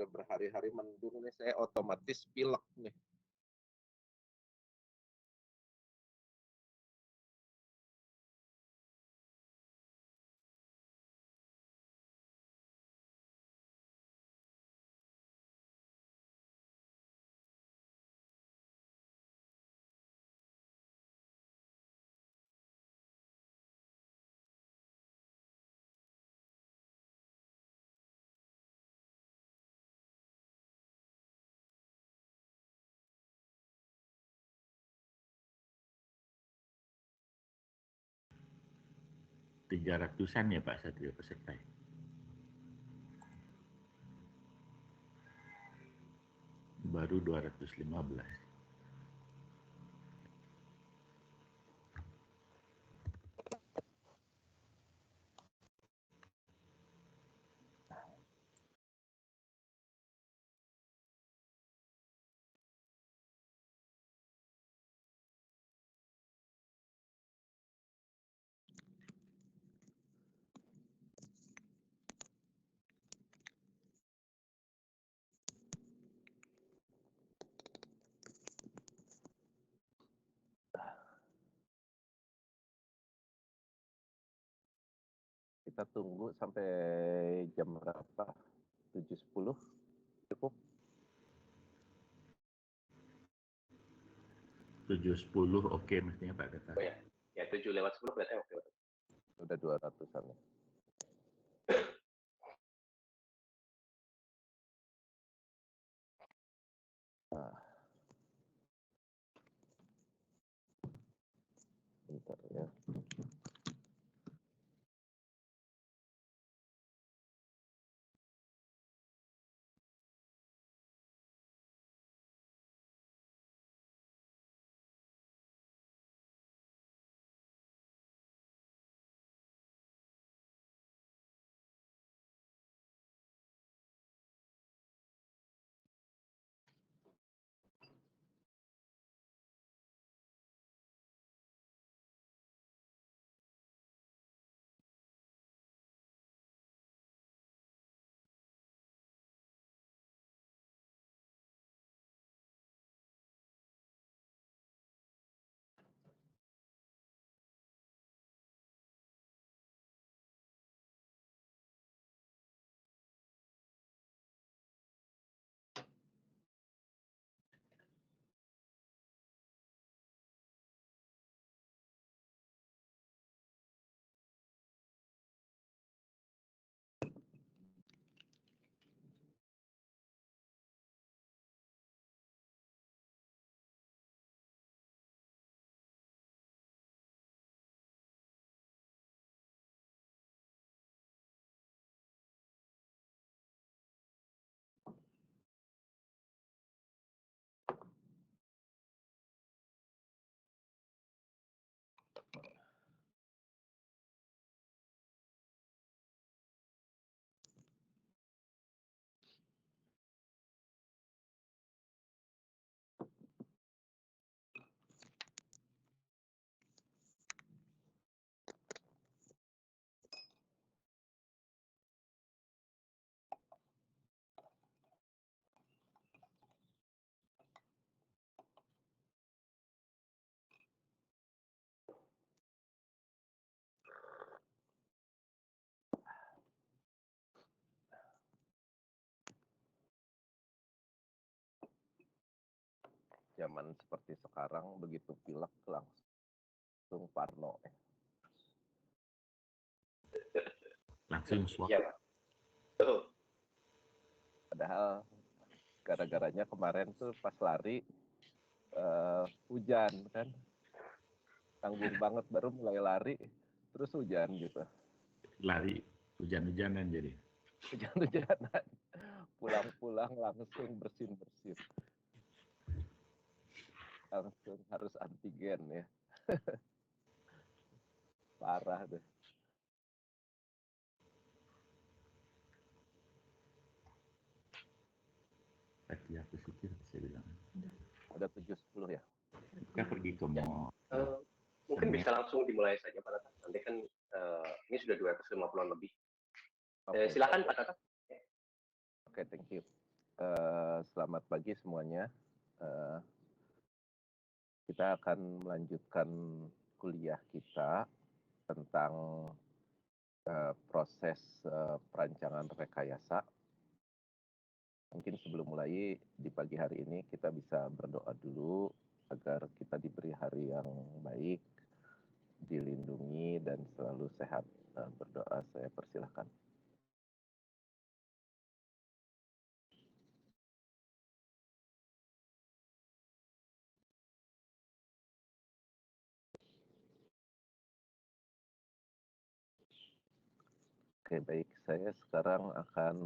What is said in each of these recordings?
udah berhari-hari mendung nih, saya otomatis pilek nih. Tiga ratusan ya Pak Satrio peserta. Baru 215. Kita tunggu sampai jam berapa? 7.10 cukup? 7.10 oke mestinya Pak Kata. Oh ya, ya 7:10 berarti oke. Udah 200-an ya. Nah. Bentar ya. Zaman seperti sekarang begitu pilek langsung parno. Langsung swab. Iya, Pak. Betul. Padahal gara-garanya kemarin tuh pas lari hujan kan. Tanggung banget baru mulai lari terus hujan gitu. Lari hujan-hujanan jadi. Hujan-hujanan. Pulang-pulang langsung bersin-bersin. Langsung harus antigen ya. Parah deh. Tadi aku pikir bisa bilang. Udah 7.10 ya. Kita pergi ke mall. Mungkin bisa langsung dimulai saja Pak Tata. Nanti kan ini sudah 250-an lebih. Okay. Silakan Pak Tata. Oke, thank you. Selamat pagi semuanya. Kita akan melanjutkan kuliah kita tentang proses perancangan rekayasa. Mungkin sebelum mulai di pagi hari ini kita bisa berdoa dulu agar kita diberi hari yang baik, dilindungi dan selalu sehat. Berdoa, saya persilahkan. Oke, baik. Saya sekarang akan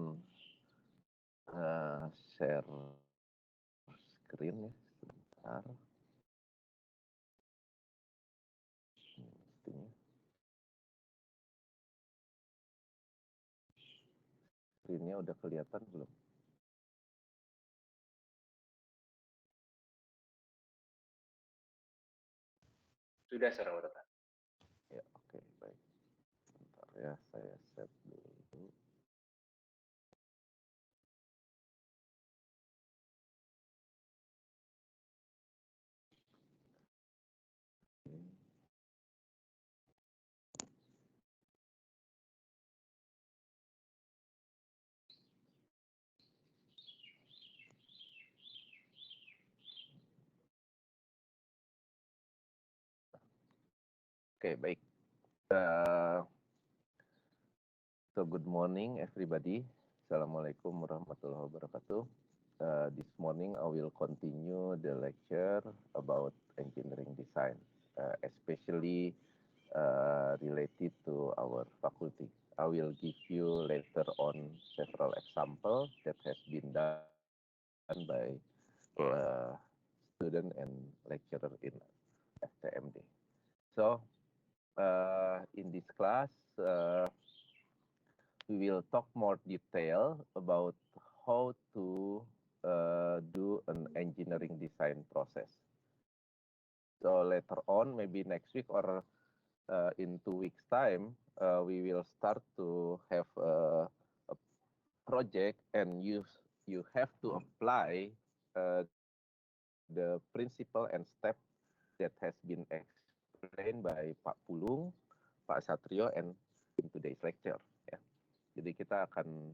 share screen ya, sebentar. Mestinya. Screen-nya udah kelihatan belum? Sudah sekarang udah. Ya, oke, baik. Bentar ya, saya set dulu. Oke, baik. So good morning everybody. Assalamualaikum warahmatullahi wabarakatuh. This morning I will continue the lecture about engineering design, especially related to our faculty. I will give you later on several examples that has been done by student and lecturer in FTMD. So in this class, we will talk more detail about how to do an engineering design process. So later on, maybe next week or in 2 weeks' time, we will start to have a project, and you have to apply the principle and step that has been explained by Pak Pulung, Pak Satrio, and in today's lecture. Ya. Jadi kita akan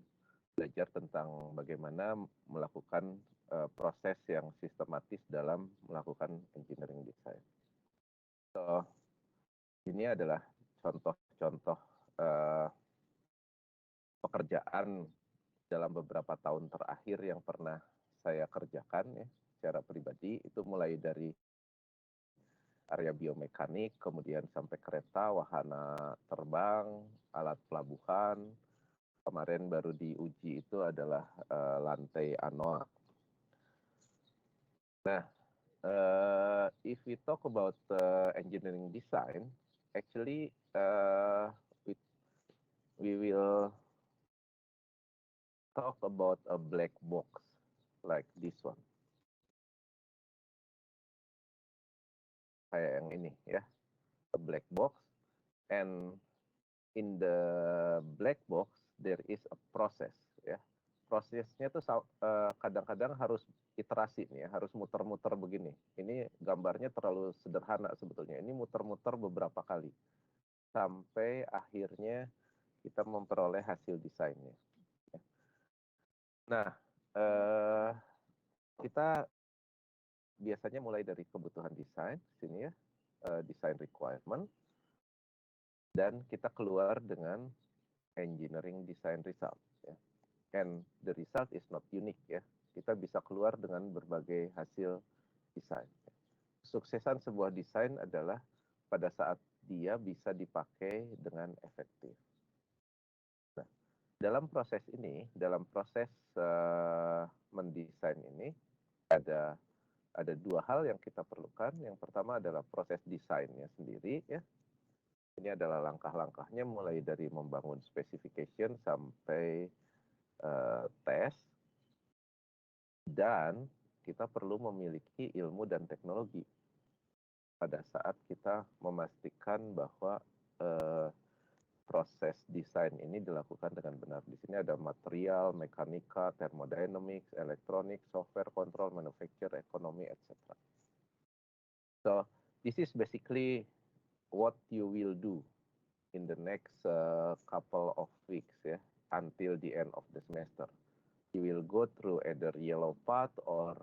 belajar tentang bagaimana melakukan proses yang sistematis dalam melakukan engineering design. So, ini adalah contoh-contoh pekerjaan dalam beberapa tahun terakhir yang pernah saya kerjakan ya secara pribadi. Itu mulai dari area biomekanik, kemudian sampai kereta, wahana terbang, alat pelabuhan. Kemarin baru diuji itu adalah lantai ANOA. Nah, if we talk about engineering design, actually we will talk about a black box like this one. Kayak yang ini ya, a black box, and in the black box there is a process ya. Prosesnya tuh kadang-kadang harus iterasi nih ya, harus muter-muter begini. Ini gambarnya terlalu sederhana sebetulnya. Ini muter-muter beberapa kali sampai akhirnya kita memperoleh hasil desainnya. Nah, kita biasanya mulai dari kebutuhan desain sini ya, design requirement, dan kita keluar dengan engineering design result. Ya. And the result is not unique ya. Kita bisa keluar dengan berbagai hasil desain. Kesuksesan sebuah desain adalah pada saat dia bisa dipakai dengan efektif. Nah, dalam proses ini, dalam proses mendesain ini ada dua hal yang kita perlukan. Yang pertama adalah proses desainnya sendiri ya. Ini adalah langkah-langkahnya mulai dari membangun specification sampai tes, dan kita perlu memiliki ilmu dan teknologi pada saat kita memastikan bahwa proses desain ini dilakukan dengan benar. Di sini ada material, mekanika, thermodynamics, electronics, software control, manufacture, economy, etc. So this is basically what you will do in the next couple of weeks, until the end of the semester. You will go through either yellow path or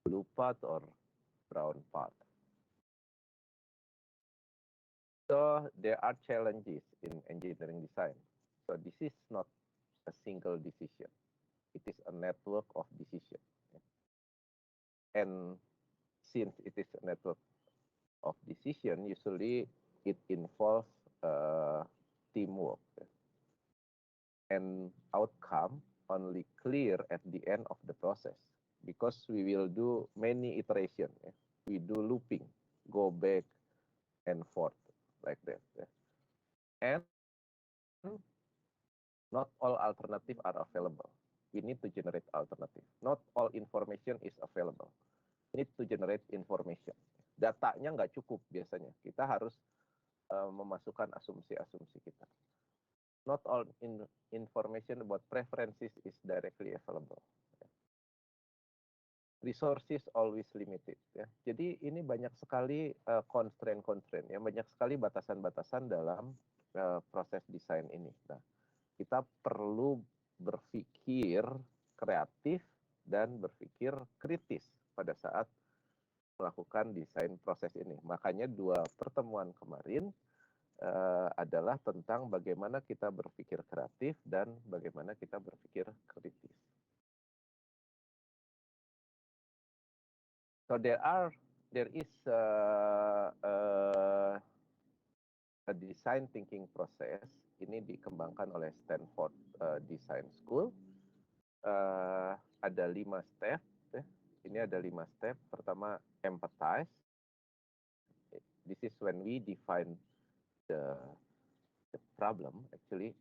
blue path or brown path. So there are challenges in engineering design. So this is not a single decision. It is a network of decision. And since it is a network of decision, usually it involves teamwork. And outcome only clear at the end of the process, because we will do many iterations. We do looping, go back and forth like that. And not all alternatives are available. We need to generate alternative. Not all information is available. We need to generate information. Datanya nggak cukup biasanya. Kita harus memasukkan asumsi-asumsi kita. Not all information about preferences is directly available. Resources always limited. Jadi ini banyak sekali constraint, banyak sekali batasan-batasan dalam proses desain ini. Nah, kita perlu berpikir kreatif dan berpikir kritis pada saat melakukan desain proses ini. Makanya 2 pertemuan kemarin adalah tentang bagaimana kita berpikir kreatif dan bagaimana kita berpikir kritis. So there is a design thinking process. Ini dikembangkan oleh Stanford Design School. Ada 5 step. Ini ada 5 step. Pertama, empathize. This is when we define the problem, actually,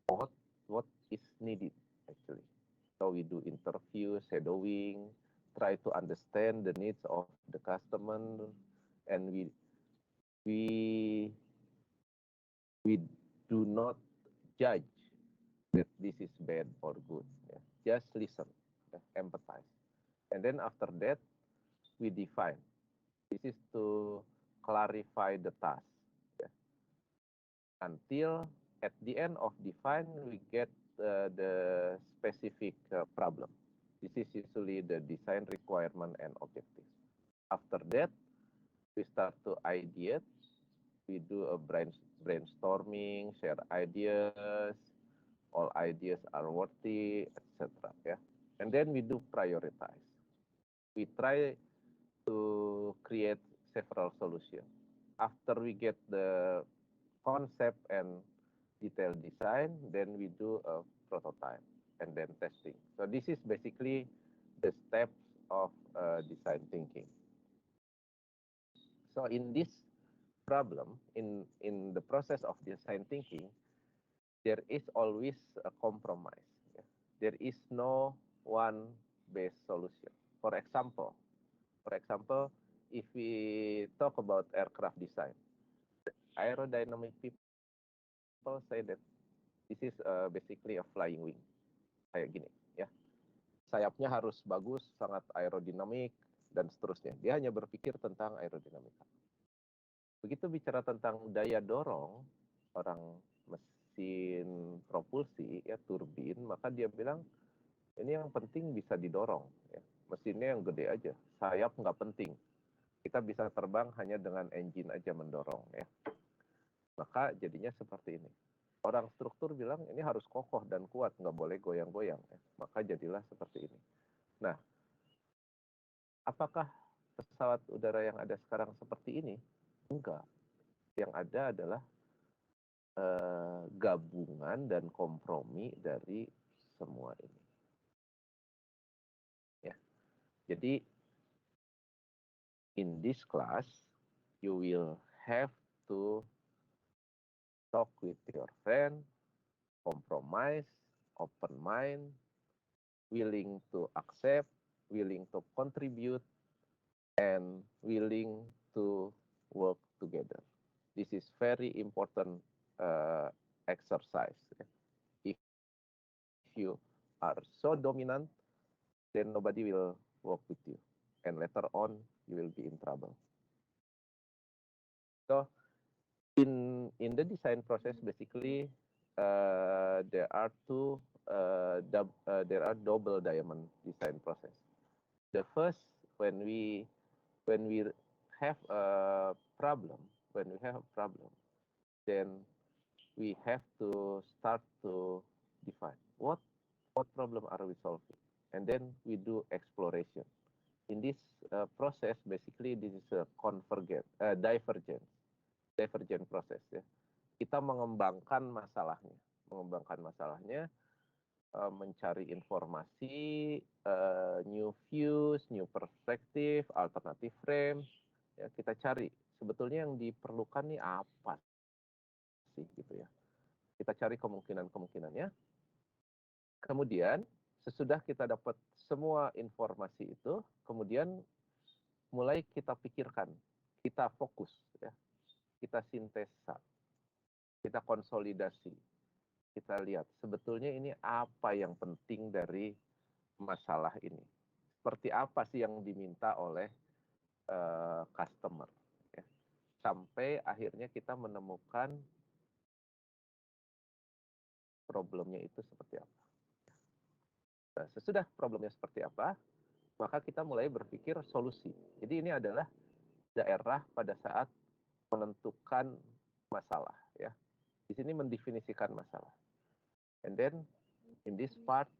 what is needed, actually. So we do interview, shadowing, try to understand the needs of the customer, and we do not judge that this is bad or good. Just listen, empathize. And then after that, we define. This is to clarify the task. Until at the end of define, we get the specific problem. This is usually the design requirement and objectives. After that, we start to ideate. We do a brainstorming, share ideas, all ideas are worthy, etc. And then we do prioritize. We try to create several solutions. After we get the concept and detailed design, then we do a prototype and then testing. So this is basically the steps of design thinking. So in this problem, in the process of design thinking, there is always a compromise. There is no one best solution. For example, if we talk about aircraft design, aerodynamic people say that this is basically a flying wing, kayak gini, sayapnya harus bagus, sangat aerodinamik dan seterusnya. Dia hanya berpikir tentang aerodinamika. Begitu bicara tentang daya dorong orang mesin propulsi, turbin, maka dia bilang ini yang penting bisa didorong. Mesinnya yang gede aja, sayap nggak penting. Kita bisa terbang hanya dengan engine aja mendorong. Maka jadinya seperti ini. Orang struktur bilang ini harus kokoh dan kuat, nggak boleh goyang-goyang. Maka jadilah seperti ini. Nah, apakah pesawat udara yang ada sekarang seperti ini? Enggak. Yang ada adalah gabungan dan kompromi dari semua ini. Jadi, in this class, you will have to talk with your friend, compromise, open mind, willing to accept, willing to contribute, and willing to work together. This is very important exercise. If you are so dominant, then nobody will work with you, and later on you will be in trouble. So in the design process, basically there are double diamond design process. The first, when we have a problem, then we have to start to define what problem are we solving, and then we do exploration. In this process, basically this is a divergent process, ya. Kita mengembangkan masalahnya, mencari informasi, new views, new perspective, alternative frame. Ya, kita cari sebetulnya yang diperlukan nih apa sih, gitu ya. Kita cari kemungkinan-kemungkinannya. Kemudian sesudah kita dapat semua informasi itu, kemudian mulai kita pikirkan, kita fokus, ya. Kita sintesa, kita konsolidasi, kita lihat sebetulnya ini apa yang penting dari masalah ini. Seperti apa sih yang diminta oleh customer, ya. Sampai akhirnya kita menemukan problemnya itu seperti apa. Nah, sesudah problemnya seperti apa, maka kita mulai berpikir solusi. Jadi ini adalah daerah pada saat menentukan masalah, ya. Di sini mendefinisikan masalah. And then in this part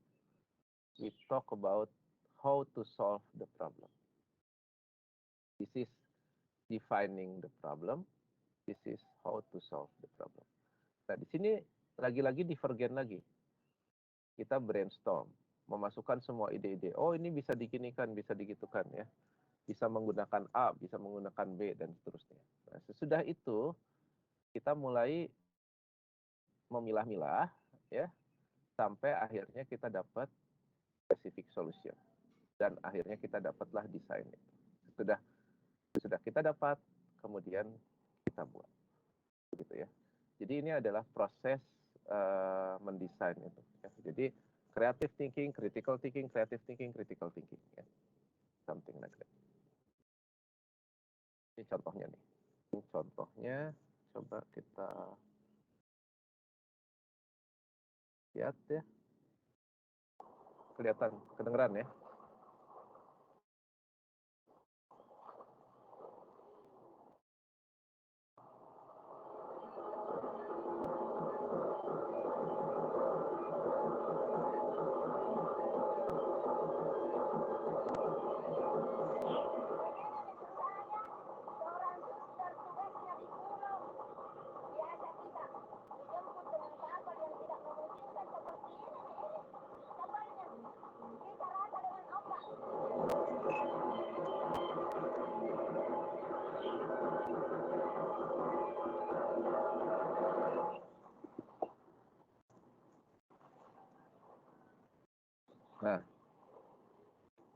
we talk about how to solve the problem. This is defining the problem. This is how to solve the problem. Nah, di sini lagi-lagi divergen lagi. Kita brainstorm, memasukkan semua ide-ide. Oh, ini bisa diginikan, bisa digitukan, ya. Bisa menggunakan A, bisa menggunakan B, dan seterusnya. Nah, sesudah itu kita mulai memilah-milah, ya, sampai akhirnya kita dapat specific solution, dan akhirnya kita dapatlah desain itu. Sudah kita dapat, kemudian kita buat, gitu ya. Jadi ini adalah proses mendesain itu, ya. Jadi creative thinking, critical thinking, creative thinking, critical thinking, ya. Something like that. Ini contohnya nih. Ini contohnya, coba kita lihat, ya. Kelihatan, kedengeran, ya. Nah,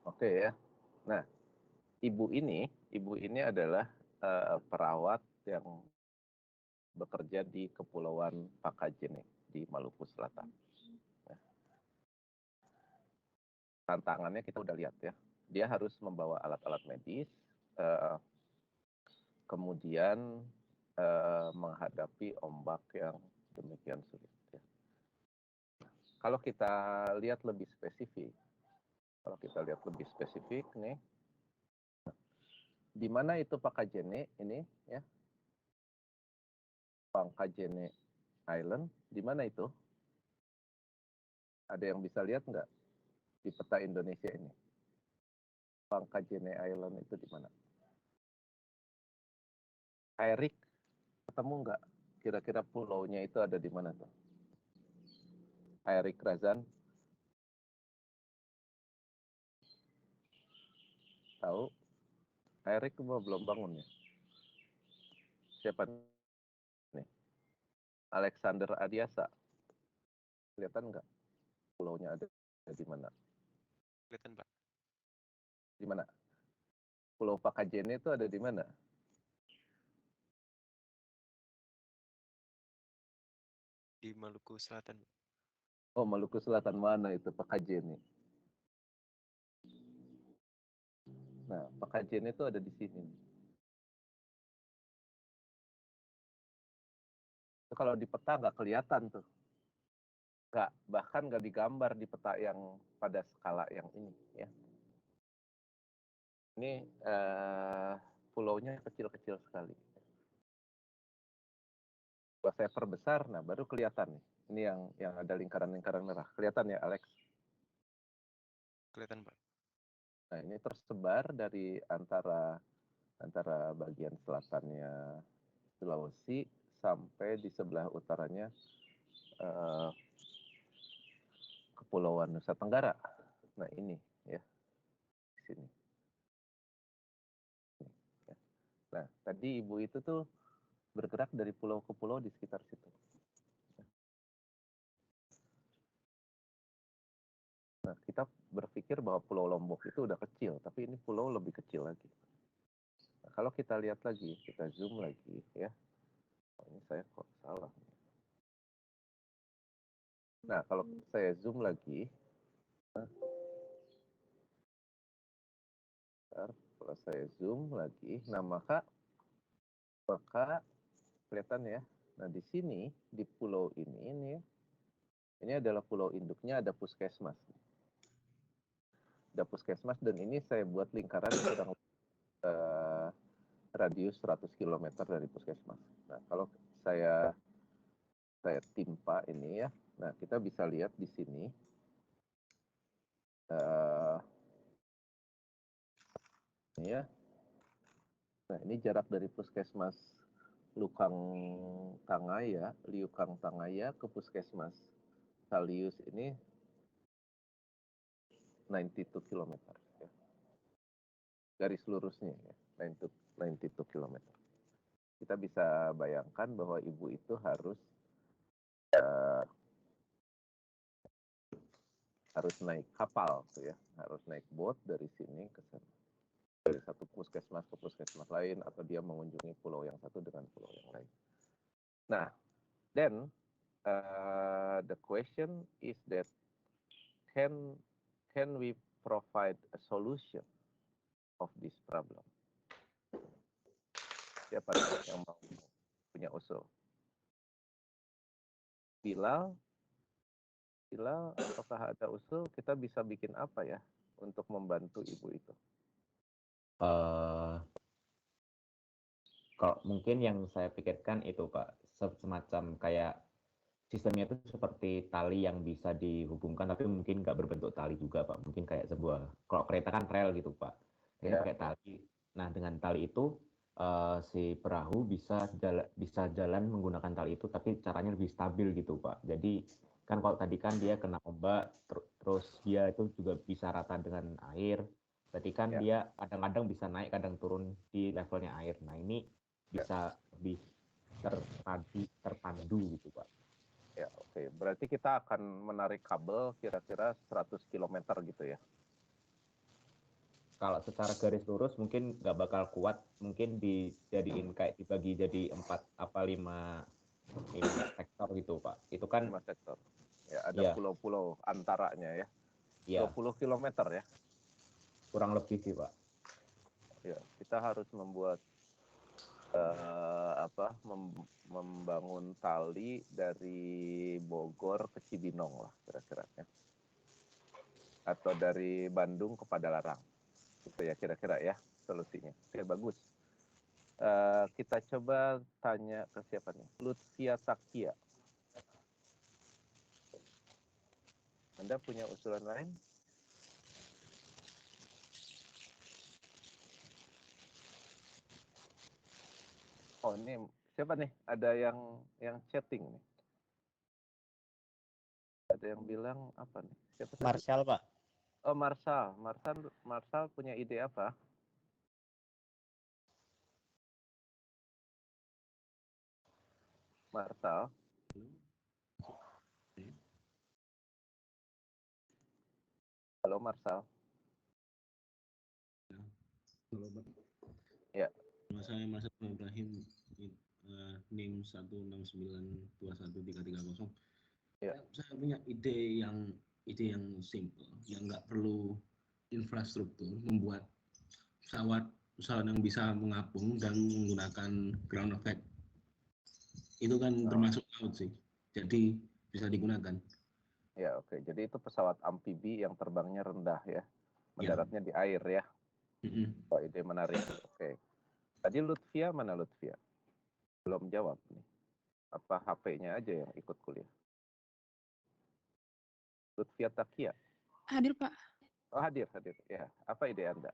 oke, ya. Nah, ibu ini adalah perawat yang bekerja di Kepulauan Pakajene di Maluku Selatan. Nah, tantangannya kita udah lihat, ya. Dia harus membawa alat-alat medis, kemudian menghadapi ombak yang demikian sulit, ya. Kalau kita lihat lebih spesifik, nih, di mana itu Pakajene ini, ya, Pakajene Island, di mana itu? Ada yang bisa lihat nggak di peta Indonesia ini? Pakajene Island itu di mana? Erik, ketemu nggak? Kira-kira pulaunya itu ada di mana tuh? Erik Razan, tahu? Erik belum bangun, ya? Siapa nih? Alexander Adiasa, kelihatan nggak pulaunya ada di mana? Kelihatan, Pak. Di mana? Pulau Pakajene itu ada di mana? di Maluku Selatan. Oh, Maluku Selatan mana itu Pakajen nih? Nah, Pakajen itu ada di sini. Itu kalau di peta nggak kelihatan tuh. Bahkan nggak digambar di peta yang pada skala yang ini ya. Ini pulaunya kecil-kecil sekali. Kalau saya perbesar, nah baru kelihatan nih. Ini yang ada lingkaran-lingkaran merah. Kelihatan ya, Alex? Kelihatan, Pak. Nah, ini tersebar dari antara bagian selatannya Sulawesi sampai di sebelah utaranya Kepulauan Nusa Tenggara. Nah, ini ya. Di sini. Nah, tadi Ibu itu tuh bergerak dari pulau ke pulau di sekitar situ. Nah, kita berpikir bahwa Pulau Lombok itu udah kecil, tapi ini pulau lebih kecil lagi. Nah, kalau kita lihat lagi, kita zoom lagi ya. Oh, ini saya kok salah. Nah, kalau saya zoom lagi, kalau saya zoom lagi, nah maka kelihatan ya. Nah, di sini di pulau ini adalah pulau induknya, ada puskesmas. Ada puskesmas dan ini saya buat lingkaran kurang radius 100 km dari puskesmas. Nah, kalau saya timpa ini ya, nah kita bisa lihat di sini ini ya. Nah, ini jarak dari puskesmas Liukang Tangaya ke puskesmas Salius ini 92 km ya. Garis lurusnya ya, 92 km. Kita bisa bayangkan bahwa ibu itu harus naik kapal tuh ya, harus naik boat dari sini ke sana. Dari satu puskesmas ke puskesmas lain atau dia mengunjungi pulau yang satu dengan pulau yang lain. Nah, then the question is that can we provide a solution of this problem? Siapa yang mau punya usul? Bilal, apakah ada usul kita bisa bikin apa ya untuk membantu ibu itu? Kalau mungkin yang saya pikirkan itu Pak, semacam kayak sistemnya itu seperti tali yang bisa dihubungkan tapi mungkin nggak berbentuk tali juga Pak, mungkin kayak sebuah, kalau kereta kan rel gitu Pak, ini pakai tali. Nah dengan tali itu si perahu bisa jalan menggunakan tali itu, tapi caranya lebih stabil gitu Pak. Jadi kan kalau tadi kan dia kena ombak, terus dia itu juga bisa rata dengan air. Berarti kan dia kadang-kadang bisa naik, kadang turun di levelnya air. Nah ini bisa lebih terpandu gitu Pak. Ya, oke. Berarti kita akan menarik kabel kira-kira 100 km gitu ya? Kalau secara garis lurus mungkin nggak bakal kuat, mungkin dijadiin kayak dibagi jadi 5 sektor gitu Pak. Itu kan 5 sektor. Ya, ada pulau-pulau antaranya ya. 20 km ya? Kurang lebih sih Pak. Ya, kita harus membuat membangun tali dari Bogor ke Cibinong lah kira-kira ya. Atau dari Bandung ke Padalarang. Itu ya kira-kira ya solusinya. Oke, bagus. Kita coba tanya ke siapa nih? Lutfia Takia. Anda punya usulan lain? Oh, ini siapa nih? Ada yang chatting nih. Ada yang bilang apa nih? Siapa Marshall, Pak. Oh, Marshall. Marshall punya ide apa? Marshall. Halo, Marshall. Halo, Bang. Ya. Saya Mas Ibrahim NIM 169213330. Ya. Saya punya ide yang simple, yang nggak perlu infrastruktur, membuat pesawat yang bisa mengapung dan menggunakan ground effect. Itu kan termasuk laut sih, jadi bisa digunakan. Ya, oke. Jadi itu pesawat amfibi yang terbangnya rendah ya, mendaratnya di air ya. Oh, ide menarik. Oke. Tadi Lutfia mana Lutfia? Belum jawab nih. Apa HP-nya aja yang ikut kuliah? Lutfia Takia. Hadir, Pak. Oh, hadir. Ya, apa ide Anda?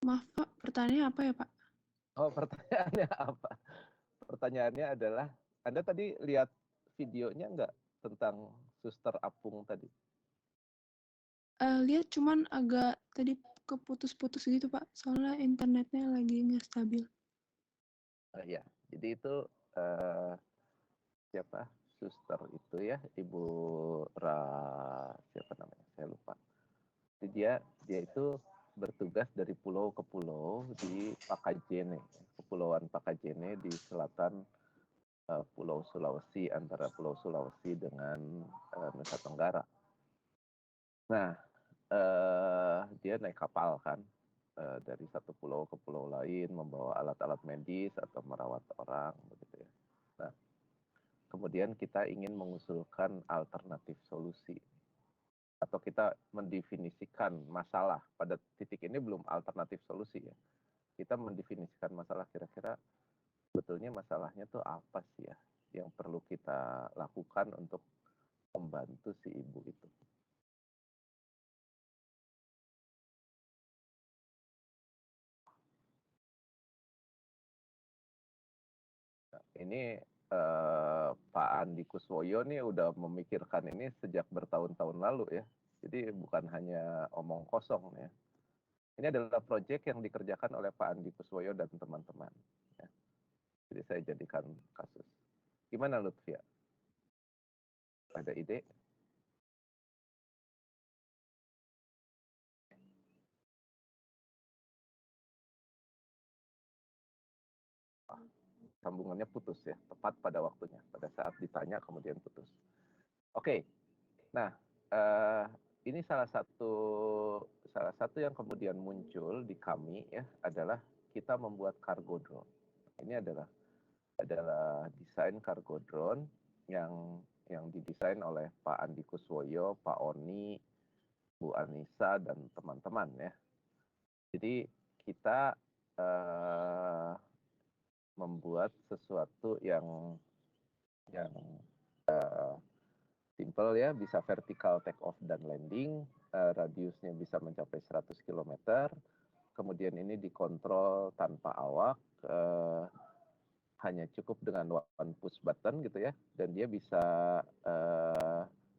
Maaf, Pak. Pertanyaannya apa ya, Pak? Oh, pertanyaannya apa? Pertanyaannya adalah, Anda tadi lihat videonya nggak tentang suster apung tadi? Lihat cuman agak tadi keputus-putus gitu, Pak. Soalnya internetnya lagi nggak stabil. Ya, jadi itu siapa? Suster itu ya, Ibu siapa namanya? Saya lupa. Jadi dia itu bertugas dari pulau ke pulau di Pakajene, Kepulauan Pakajene di selatan Pulau Sulawesi, antara Pulau Sulawesi dengan Nusa Tenggara. Nah, dia naik kapal kan, dari satu pulau ke pulau lain, membawa alat-alat medis atau merawat orang, begitu ya. Nah, kemudian kita ingin mengusulkan alternatif solusi. Atau kita mendefinisikan masalah. Pada titik ini belum alternatif solusi ya. Kita mendefinisikan masalah, kira-kira sebetulnya masalahnya tuh apa sih ya yang perlu kita lakukan untuk membantu si ibu itu. Nah, ini Pak Andi Kuswoyo nih udah memikirkan ini sejak bertahun-tahun lalu ya. Jadi bukan hanya omong kosong ya. Ini adalah proyek yang dikerjakan oleh Pak Andi Kuswoyo dan teman-teman. Ya. Jadi saya jadikan kasus. Gimana Lutfia? Ada ide? Sambungannya putus ya, tepat pada waktunya. Pada saat ditanya kemudian putus. Oke, nah ini salah satu yang kemudian muncul di kami ya adalah kita membuat cargo drone. Ini adalah desain cargo drone yang didesain oleh Pak Andi Kuswoyo, Pak Oni, Bu Anissa dan teman-teman ya. Jadi kita membuat sesuatu yang simple ya, bisa vertical take off dan landing, radiusnya bisa mencapai 100 km, kemudian ini dikontrol tanpa awak, hanya cukup dengan one push button gitu ya, dan dia bisa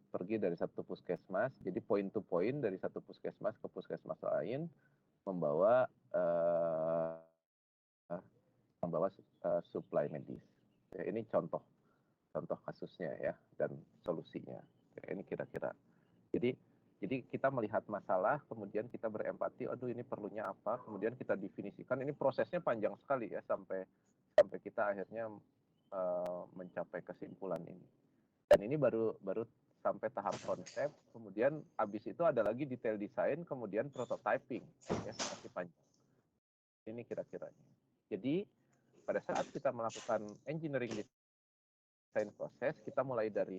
pergi dari satu puskesmas, jadi point to point dari satu puskesmas ke puskesmas lain, membawa supply medis. Ya, ini contoh kasusnya ya dan solusinya. Ya, ini kira-kira. Jadi kita melihat masalah, kemudian kita berempati, aduh ini perlunya apa, kemudian kita definisikan. Ini prosesnya panjang sekali ya sampai kita akhirnya mencapai kesimpulan ini. Dan ini baru sampai tahap konsep, kemudian habis itu ada lagi detail desain, kemudian prototyping, ya masih panjang. Ini kira-kiranya. Jadi pada saat kita melakukan engineering design proses, kita mulai dari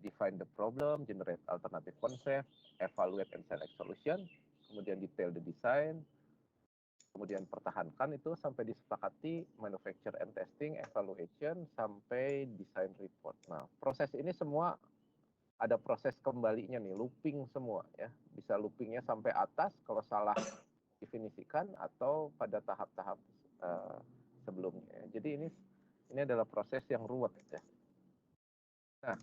define the problem, generate alternative concept, evaluate and select solution, kemudian detail the design, kemudian pertahankan itu sampai disepakati manufacture and testing, evaluation, sampai design report. Nah, proses ini semua ada proses kembalinya nih, looping semua ya. Bisa loopingnya sampai atas kalau salah definisikan atau pada tahap-tahap sebelumnya. Jadi ini adalah proses yang ruwet ya. Nah,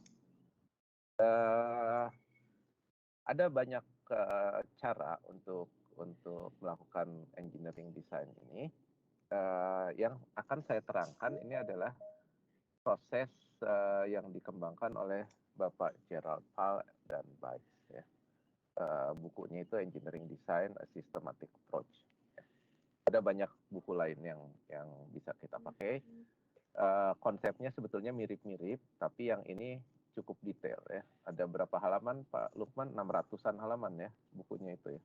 ada banyak cara untuk melakukan engineering design ini. Yang akan saya terangkan ini adalah proses yang dikembangkan oleh Bapak Gerald Pal dan Bice ya. bukunya itu Engineering Design A Systematic Approach. Ada banyak buku lain yang bisa kita pakai. Konsepnya sebetulnya mirip-mirip, tapi yang ini cukup detail ya. Ada berapa halaman Pak Lukman? 600-an halaman ya bukunya itu ya.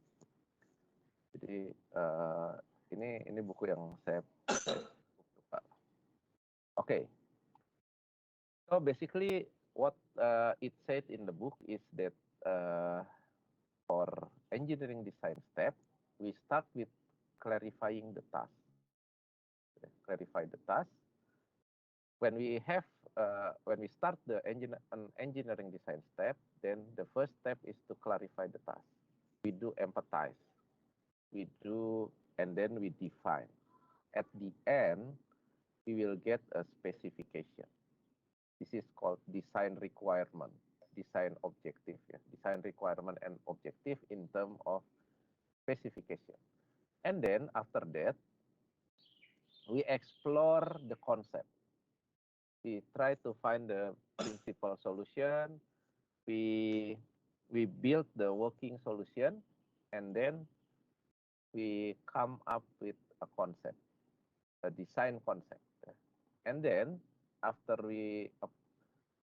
Jadi ini buku yang saya suka. Okay. So basically what it said in the book is that for engineering design step, we start with clarifying the task. Clarify the task. When we start an engineering design step, then the first step is to clarify the task. We do empathize. And then we define. At the end, we will get a specification. This is called design requirement, design objective, design requirement and objective in terms of specification. And then after that, we explore the concept. We try to find the principal solution. We build the working solution, and then we come up with a concept, a design concept. And then after we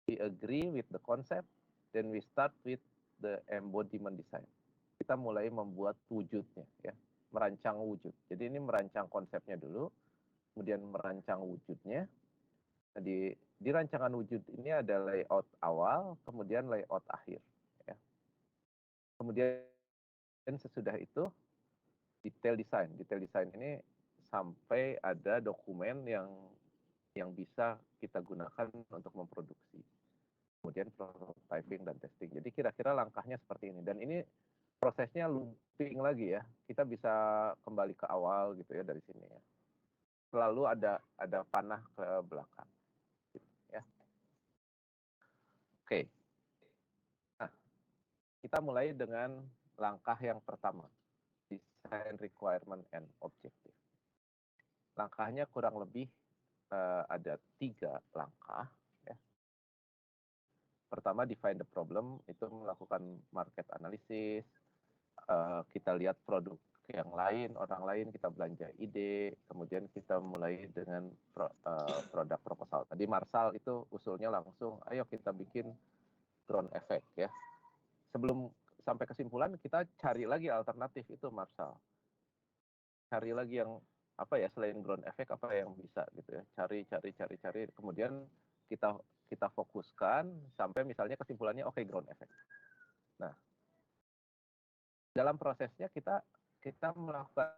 agree with the concept, then we start with the embodiment design. Kita mulai membuat wujudnya, ya, merancang wujud. Jadi ini merancang konsepnya dulu, kemudian merancang wujudnya. Di rancangan wujud ini ada layout awal, kemudian layout akhir. Ya. Kemudian sesudah itu detail design. Detail design ini sampai ada dokumen yang bisa kita gunakan untuk memproduksi. Kemudian prototyping dan testing. Jadi kira-kira langkahnya seperti ini. Dan ini prosesnya looping lagi ya. Kita bisa kembali ke awal gitu ya dari sini ya. Selalu ada panah ke belakang. Gitu, ya. Oke. Nah, kita mulai dengan langkah yang pertama. Design requirement and objective. Langkahnya kurang lebih ada 3 langkah. Ya. Pertama, define the problem, itu melakukan market analysis. Kita lihat produk yang lain, orang lain, kita belanja ide, kemudian kita mulai dengan produk proposal. Tadi Marshall itu usulnya langsung, ayo kita bikin ground effect ya. Sebelum sampai kesimpulan, kita cari lagi alternatif itu Marshall. Cari lagi yang apa ya selain ground effect apa yang bisa gitu ya. Cari. Kemudian kita fokuskan sampai misalnya kesimpulannya oke, ground effect. Nah, dalam prosesnya kita melakukan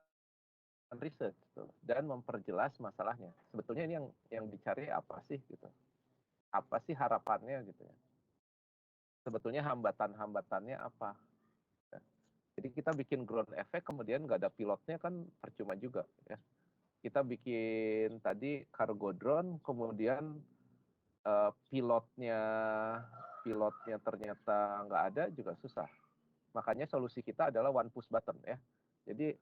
research gitu, dan memperjelas masalahnya. Sebetulnya ini yang dicari apa sih gitu. Apa sih harapannya gitu ya. Sebetulnya hambatan-hambatannya apa. Jadi kita bikin ground effect kemudian nggak ada pilotnya kan percuma juga ya. Kita bikin tadi cargo drone kemudian pilotnya ternyata nggak ada juga susah. Makanya solusi kita adalah one push button ya. Jadi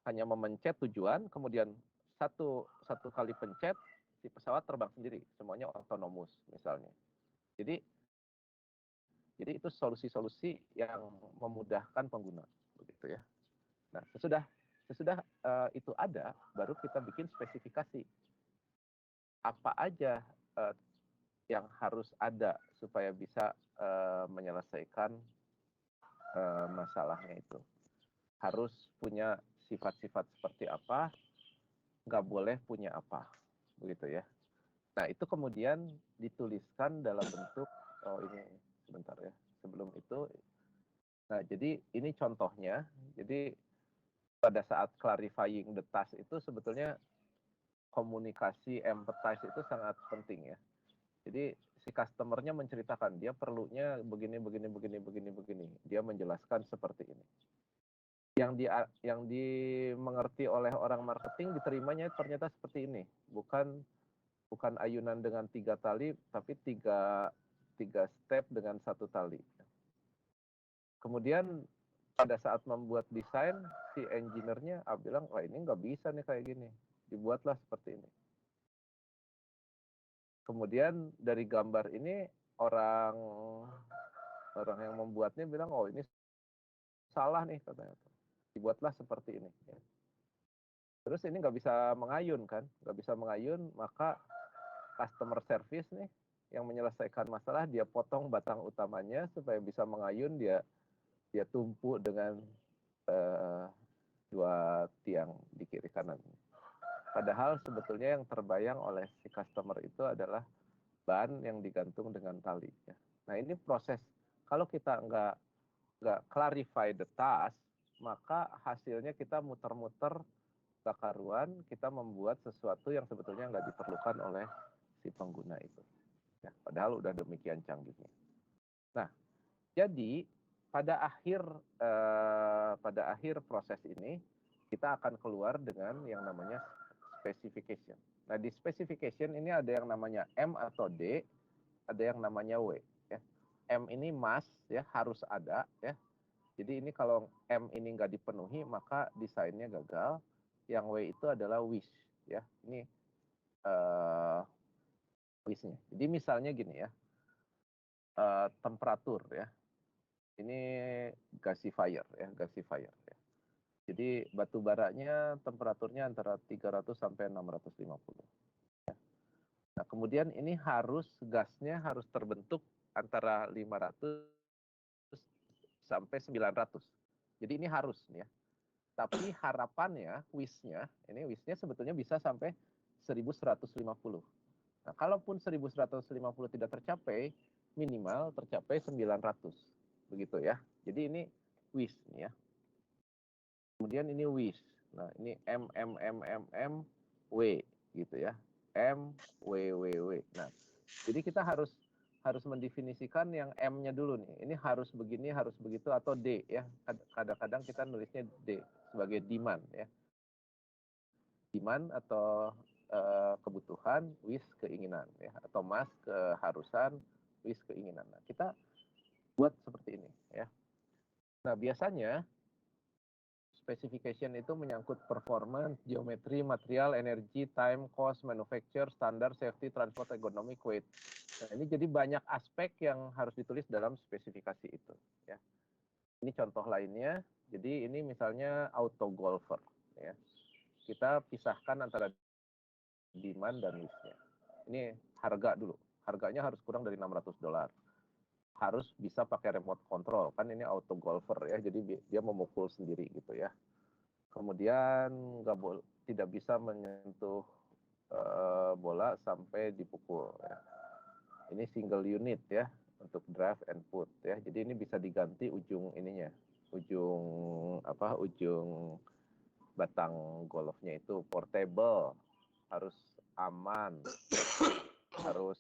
hanya memencet tujuan kemudian satu kali pencet si pesawat terbang sendiri, semuanya otonomus misalnya. Jadi itu solusi-solusi yang memudahkan pengguna, begitu ya. Nah, sesudah itu ada, baru kita bikin spesifikasi. Apa aja yang harus ada supaya bisa menyelesaikan masalahnya itu. Harus punya sifat-sifat seperti apa, nggak boleh punya apa, begitu ya. Nah, itu kemudian dituliskan dalam bentuk, ini sebentar ya, sebelum itu. Nah, jadi ini contohnya. Jadi pada saat clarifying the task itu sebetulnya komunikasi, empathize itu sangat penting ya. Jadi si customer-nya menceritakan dia perlunya begini. Dia menjelaskan seperti ini. Yang dimengerti oleh orang marketing diterimanya ternyata seperti ini. Bukan ayunan dengan 3 tali, tapi 3 step dengan 1 tali. Kemudian pada saat membuat desain, si engineer-nya bilang, wah ini nggak bisa nih kayak gini. Dibuatlah seperti ini. Kemudian dari gambar ini orang yang membuatnya bilang, oh ini salah nih katanya. Dibuatlah seperti ini. Ya. Terus ini nggak bisa mengayun kan, nggak bisa mengayun, maka customer service nih yang menyelesaikan masalah, dia potong batang utamanya supaya bisa mengayun, dia tumpuk dengan dua tiang di kiri kanan. Padahal sebetulnya yang terbayang oleh si customer itu adalah ban yang digantung dengan tali. Ya. Nah ini proses, kalau kita nggak clarify the task, maka hasilnya kita muter-muter gak karuan, kita membuat sesuatu yang sebetulnya nggak diperlukan oleh si pengguna itu. Ya, padahal udah demikian canggihnya. Nah, jadi pada akhir proses ini kita akan keluar dengan yang namanya specification. Nah, di specification ini ada yang namanya M atau D, ada yang namanya W. Ya. M ini must, ya harus ada, ya. Jadi ini kalau M ini nggak dipenuhi, maka desainnya gagal. Yang W itu adalah wish, ya. Ini wishnya. Jadi misalnya gini ya, temperatur ya. Ini gasifier ya, gasifier. Ya. Jadi batu baranya temperaturnya antara 300 sampai 650. Ya. Nah kemudian ini gasnya harus terbentuk antara 500 sampai 900. Jadi ini harus ya. Tapi harapannya, wishnya sebetulnya bisa sampai 1150. Nah, kalaupun 1150 tidak tercapai, minimal tercapai 900. Begitu ya. Jadi ini wish nih ya. Kemudian ini wish. Nah, ini M, W gitu ya. M, W. Nah, jadi kita harus mendefinisikan yang M-nya dulu nih. Ini harus begini, harus begitu, atau D ya. Kadang-kadang kita nulisnya D sebagai demand ya. Demand atau kebutuhan, wish keinginan ya, atau must keharusan, wish keinginan. Nah, kita buat seperti ini ya. Nah, biasanya specification itu menyangkut performance, geometri, material, energi, time, cost, manufacture, standar, safety, transport, economic, weight. Nah, ini jadi banyak aspek yang harus ditulis dalam spesifikasi itu ya. Ini contoh lainnya. Jadi ini misalnya auto golfer ya. Kita pisahkan antara demand dan wish-nya. Ini harga dulu. Harganya harus kurang dari $600. Harus bisa pakai remote control. Kan ini auto golfer ya. Jadi dia memukul sendiri gitu ya. Kemudian tidak bisa menyentuh bola sampai dipukul ya. Ini single unit ya untuk drive and put ya. Jadi ini bisa diganti ujung ininya. Ujung batang golfnya itu portable, harus aman, harus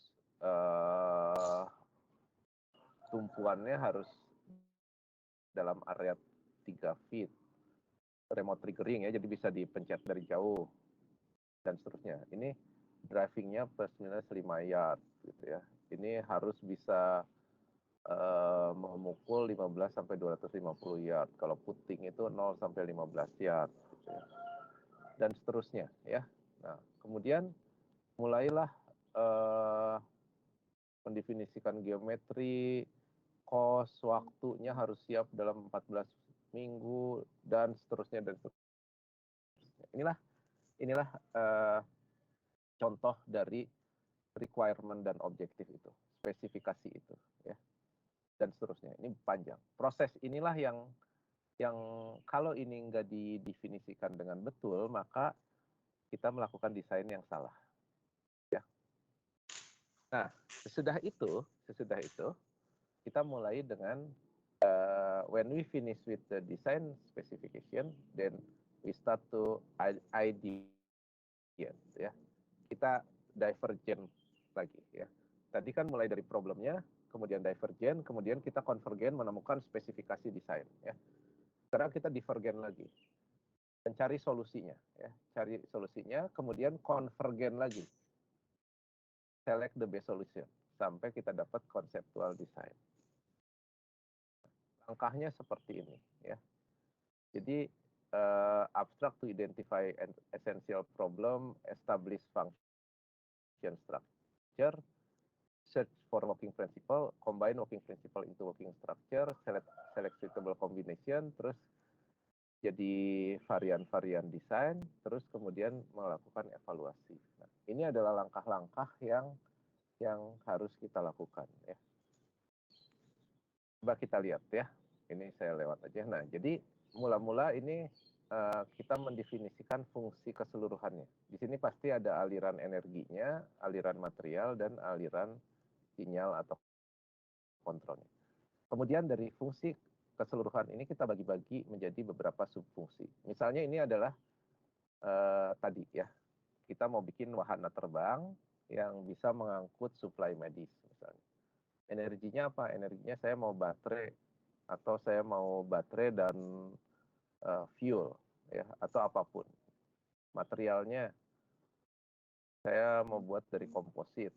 tumpuannya harus dalam area 3 feet, remote triggering ya, jadi bisa dipencet dari jauh dan seterusnya. Ini drivingnya plus minus 5 yard gitu ya. Ini harus bisa memukul 15 sampai 250 yard. Kalau putting itu 0 sampai 15 yard gitu ya. Dan seterusnya ya. Nah, kemudian mulailah mendefinisikan geometri, cost, waktunya harus siap dalam 14 minggu dan seterusnya dan seterusnya. Inilah contoh dari requirement dan objektif itu, spesifikasi itu ya. Dan seterusnya. Ini panjang. Proses inilah yang kalau ini nggak didefinisikan dengan betul, maka kita melakukan desain yang salah. Ya. Nah, sesudah itu kita mulai dengan when we finish with the design specification, then we start to ideate ya. Kita divergent lagi ya. Tadi kan mulai dari problemnya, kemudian divergen, kemudian kita konvergen menemukan spesifikasi desain ya. Sekarang kita divergen lagi. Mencari solusinya ya. Cari solusinya, kemudian konvergen lagi. Select the best solution sampai kita dapat conceptual design. Langkahnya seperti ini ya. Jadi abstract to identify an essential problem, establish function structure, search for working principle, combine working principle into working structure, select suitable combination, terus jadi varian-varian desain, terus kemudian melakukan evaluasi. Nah, ini adalah langkah-langkah yang harus kita lakukan ya. Coba kita lihat ya. Ini saya lewat aja. Nah, jadi mula-mula ini kita mendefinisikan fungsi keseluruhannya. Di sini pasti ada aliran energinya, aliran material, dan aliran sinyal atau kontrolnya. Kemudian dari fungsi keseluruhan ini kita bagi-bagi menjadi beberapa subfungsi. Misalnya ini adalah tadi ya, kita mau bikin wahana terbang yang bisa mengangkut suplai medis misalnya. Energinya apa? Energinya saya mau baterai, atau saya mau baterai dan fuel ya, atau apapun. Materialnya saya mau buat dari komposit,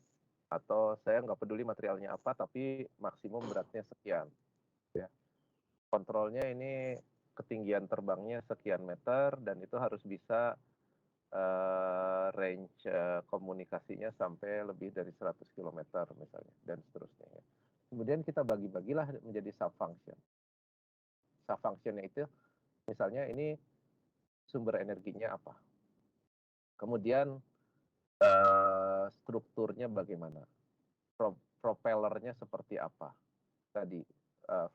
atau saya nggak peduli materialnya apa, tapi maksimum beratnya sekian ya. Kontrolnya ini ketinggian terbangnya sekian meter, dan itu harus bisa range komunikasinya sampai lebih dari 100 km misalnya, dan seterusnya ya. Kemudian kita bagi-bagilah menjadi sub-function. Sub-functionnya itu misalnya ini sumber energinya apa, kemudian strukturnya bagaimana, propellernya seperti apa, tadi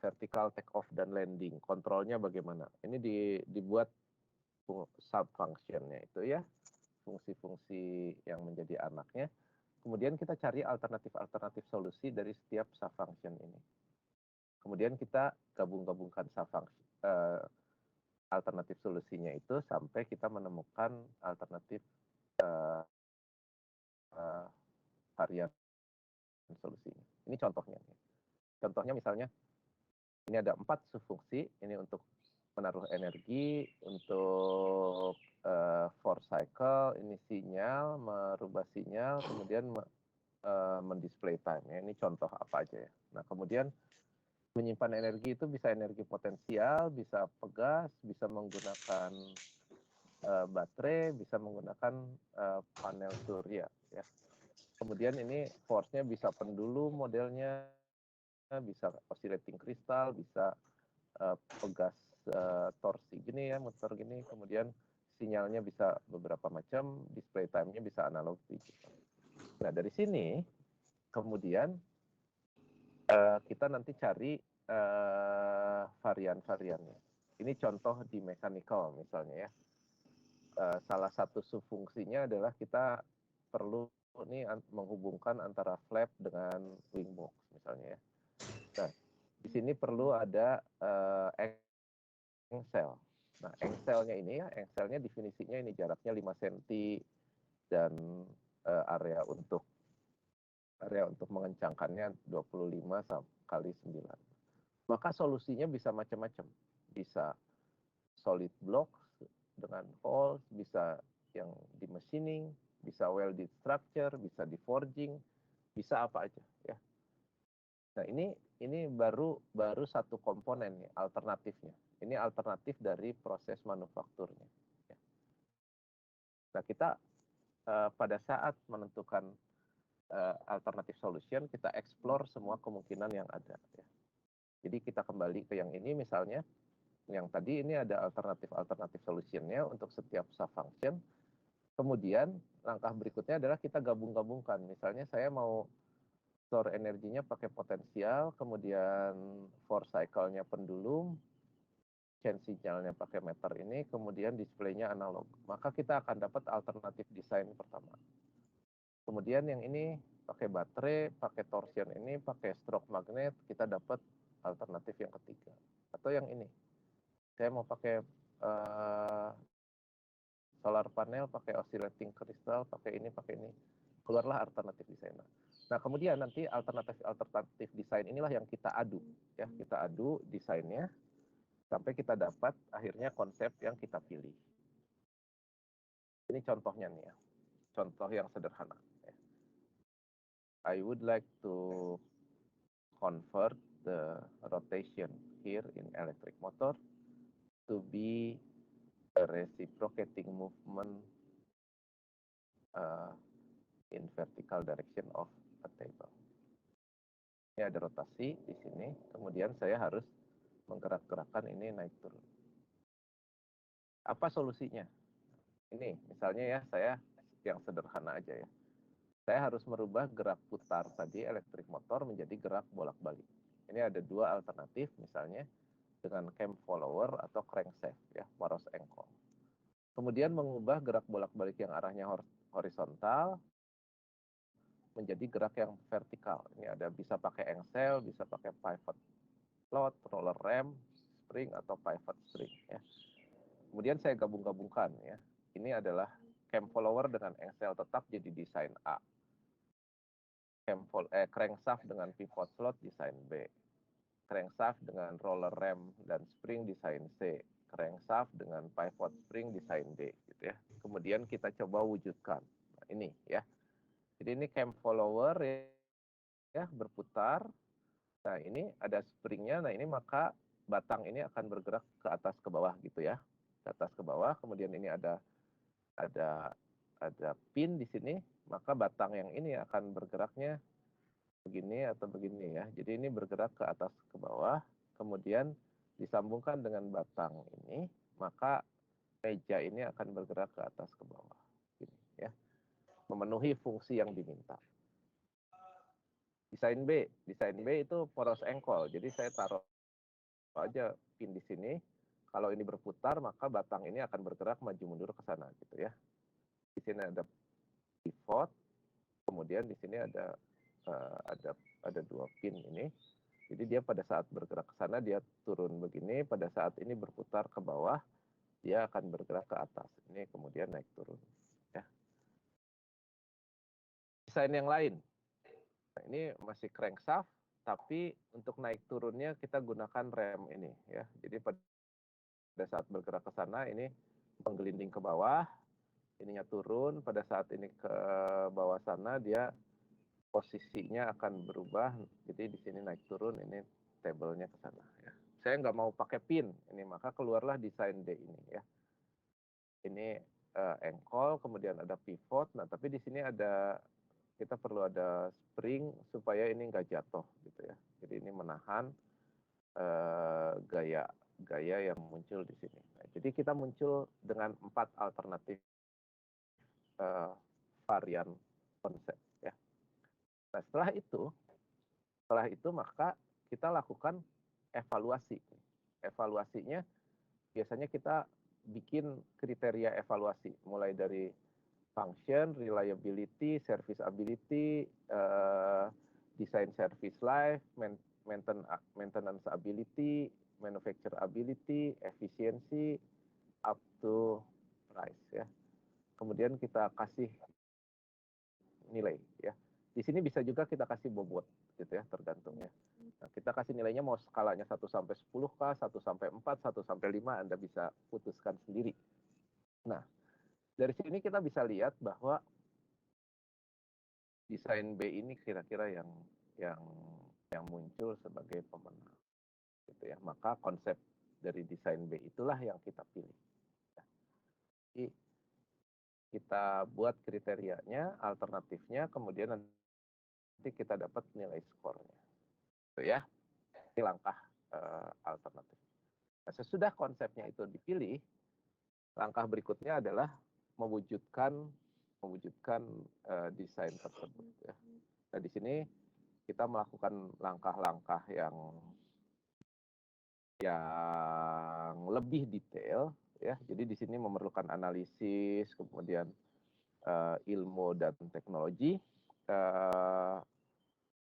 vertical take off dan landing, kontrolnya bagaimana. Ini dibuat sub functionnya itu ya, fungsi-fungsi yang menjadi anaknya. Kemudian kita cari alternatif solusi dari setiap sub function ini. Kemudian kita gabung-gabungkan alternatif solusinya itu sampai kita menemukan alternatif varian solusinya. Ini contohnya. Contohnya misalnya ini ada 4 subfungsi. Ini untuk menaruh energi, untuk force cycle, ini sinyal, merubah sinyal, kemudian mendisplay time. Ya. Ini contoh apa aja ya. Nah, kemudian menyimpan energi itu bisa energi potensial, bisa pegas, bisa menggunakan baterai, bisa menggunakan panel surya. Ya. Kemudian ini force-nya bisa pendulum modelnya, bisa oscillating crystal, bisa pegas torsi gini ya, muter gini. Kemudian sinyalnya bisa beberapa macam, display time-nya bisa analog digital. Nah, dari sini kemudian kita nanti cari varian-variannya. Ini contoh di mechanical misalnya ya. Salah satu subfungsinya adalah kita perlu ini menghubungkan antara flap dengan wingbox misalnya ya. Nah, di sini perlu ada engsel. Nah, engselnya ini ya, engselnya definisinya ini jaraknya 5 cm dan area untuk mengencangkannya 25 kali 9. Maka solusinya bisa macam-macam. Bisa solid block dengan holes, bisa yang di machining, bisa welded structure, bisa di forging, bisa apa aja ya. Nah, ini baru satu komponen ya, alternatifnya. Ini alternatif dari proses manufakturnya. Ya. Nah, kita pada saat menentukan alternatif solution, kita explore semua kemungkinan yang ada. Ya. Jadi kita kembali ke yang ini misalnya, yang tadi ini ada alternatif solutionnya untuk setiap sub-function. Kemudian langkah berikutnya adalah kita gabung-gabungkan. Misalnya saya mau store energinya pakai potensial, kemudian force cycle-nya pendulum, change sinyalnya pakai meter ini, kemudian display-nya analog. Maka kita akan dapat alternatif desain pertama. Kemudian yang ini pakai baterai, pakai torsion ini, pakai stroke magnet, kita dapat alternatif yang ketiga. Atau yang ini, saya mau pakai solar panel, pakai oscillating crystal, pakai ini, keluarlah alternatif desain. Nah, kemudian nanti alternatif desain inilah yang kita adu, ya, kita adu desainnya sampai kita dapat akhirnya konsep yang kita pilih. Ini contohnya nih ya, contoh yang sederhana. I would like to convert the rotation here in electric motor to be a reciprocating movement in vertical direction of a table. Ini ada rotasi di sini, kemudian saya harus menggerak-gerakkan ini naik turun. Apa solusinya? Ini misalnya ya, saya yang sederhana aja ya. Saya harus merubah gerak putar tadi elektrik motor menjadi gerak bolak-balik. Ini ada dua alternatif, misalnya dengan cam follower atau crankshaft ya, Morse engkol. Kemudian mengubah gerak bolak-balik yang arahnya horizontal menjadi gerak yang vertikal. Ini ada bisa pakai engsel, bisa pakai pivot slot, roller ram, spring atau pivot spring ya. Kemudian saya gabung-gabungkan ya. Ini adalah cam follower dengan engsel tetap jadi desain A. Crankshaft dengan pivot slot desain B. Crankshaft dengan roller ram dan spring desain C. Crankshaft dengan pivot spring desain D gitu ya. Kemudian kita coba wujudkan. Nah, ini ya. Jadi ini cam follower ya berputar. Nah, ini ada springnya. Nah, ini maka batang ini akan bergerak ke atas ke bawah gitu ya. Ke atas ke bawah. Kemudian ini ada pin di sini, maka batang yang ini akan bergeraknya begini atau begini ya. Jadi ini bergerak ke atas ke bawah, kemudian disambungkan dengan batang ini, maka meja ini akan bergerak ke atas ke bawah. Gini, ya. Memenuhi fungsi yang diminta. Desain B itu poros engkol. Jadi saya taruh aja pin di sini. Kalau ini berputar, maka batang ini akan bergerak maju mundur ke sana gitu ya. Di sini ada pivot, kemudian di sini ada dua pin ini. Jadi dia pada saat bergerak ke sana dia turun begini, pada saat ini berputar ke bawah dia akan bergerak ke atas. Ini kemudian naik turun. Ya. Desain yang lain. Nah, ini masih crankshaft, tapi untuk naik turunnya kita gunakan rem ini ya. Jadi pada saat bergerak ke sana ini menggelinding ke bawah, ininya turun, pada saat ini ke bawah sana dia posisinya akan berubah. Jadi di sini naik turun, ini tabelnya ke sana ya. Saya nggak mau pakai pin ini, maka keluarlah desain D ini ya. Ini engkol, kemudian ada pivot. Nah, tapi di sini kita perlu ada spring supaya ini nggak jatuh gitu ya. Jadi ini menahan gaya yang muncul di sini. Nah, jadi kita muncul dengan 4 alternatif varian konsep ya. Nah, setelah itu maka kita lakukan evaluasi. Evaluasinya biasanya kita bikin kriteria evaluasi mulai dari function, reliability, serviceability, design service life, maintenance ability, manufacturability, efficiency, up to price ya. Kemudian kita kasih nilai ya. Di sini bisa juga kita kasih bobot gitu ya, tergantung ya. Nah, kita kasih nilainya mau skalanya 1 sampai 10 kah, 1 sampai 4, 1 sampai 5, Anda bisa putuskan sendiri. Nah, dari sini kita bisa lihat bahwa desain B ini kira-kira yang muncul sebagai pemenang gitu ya. Maka konsep dari desain B itulah yang kita pilih. Jadi kita buat kriterianya, alternatifnya, kemudian nanti kita dapat nilai skornya. Gitu ya. Ini langkah alternatif. Nah, sesudah konsepnya itu dipilih, langkah berikutnya adalah mewujudkan desain tersebut ya. Nah, di sini kita melakukan langkah-langkah yang lebih detail ya. Jadi di sini memerlukan analisis, kemudian ilmu dan teknologi,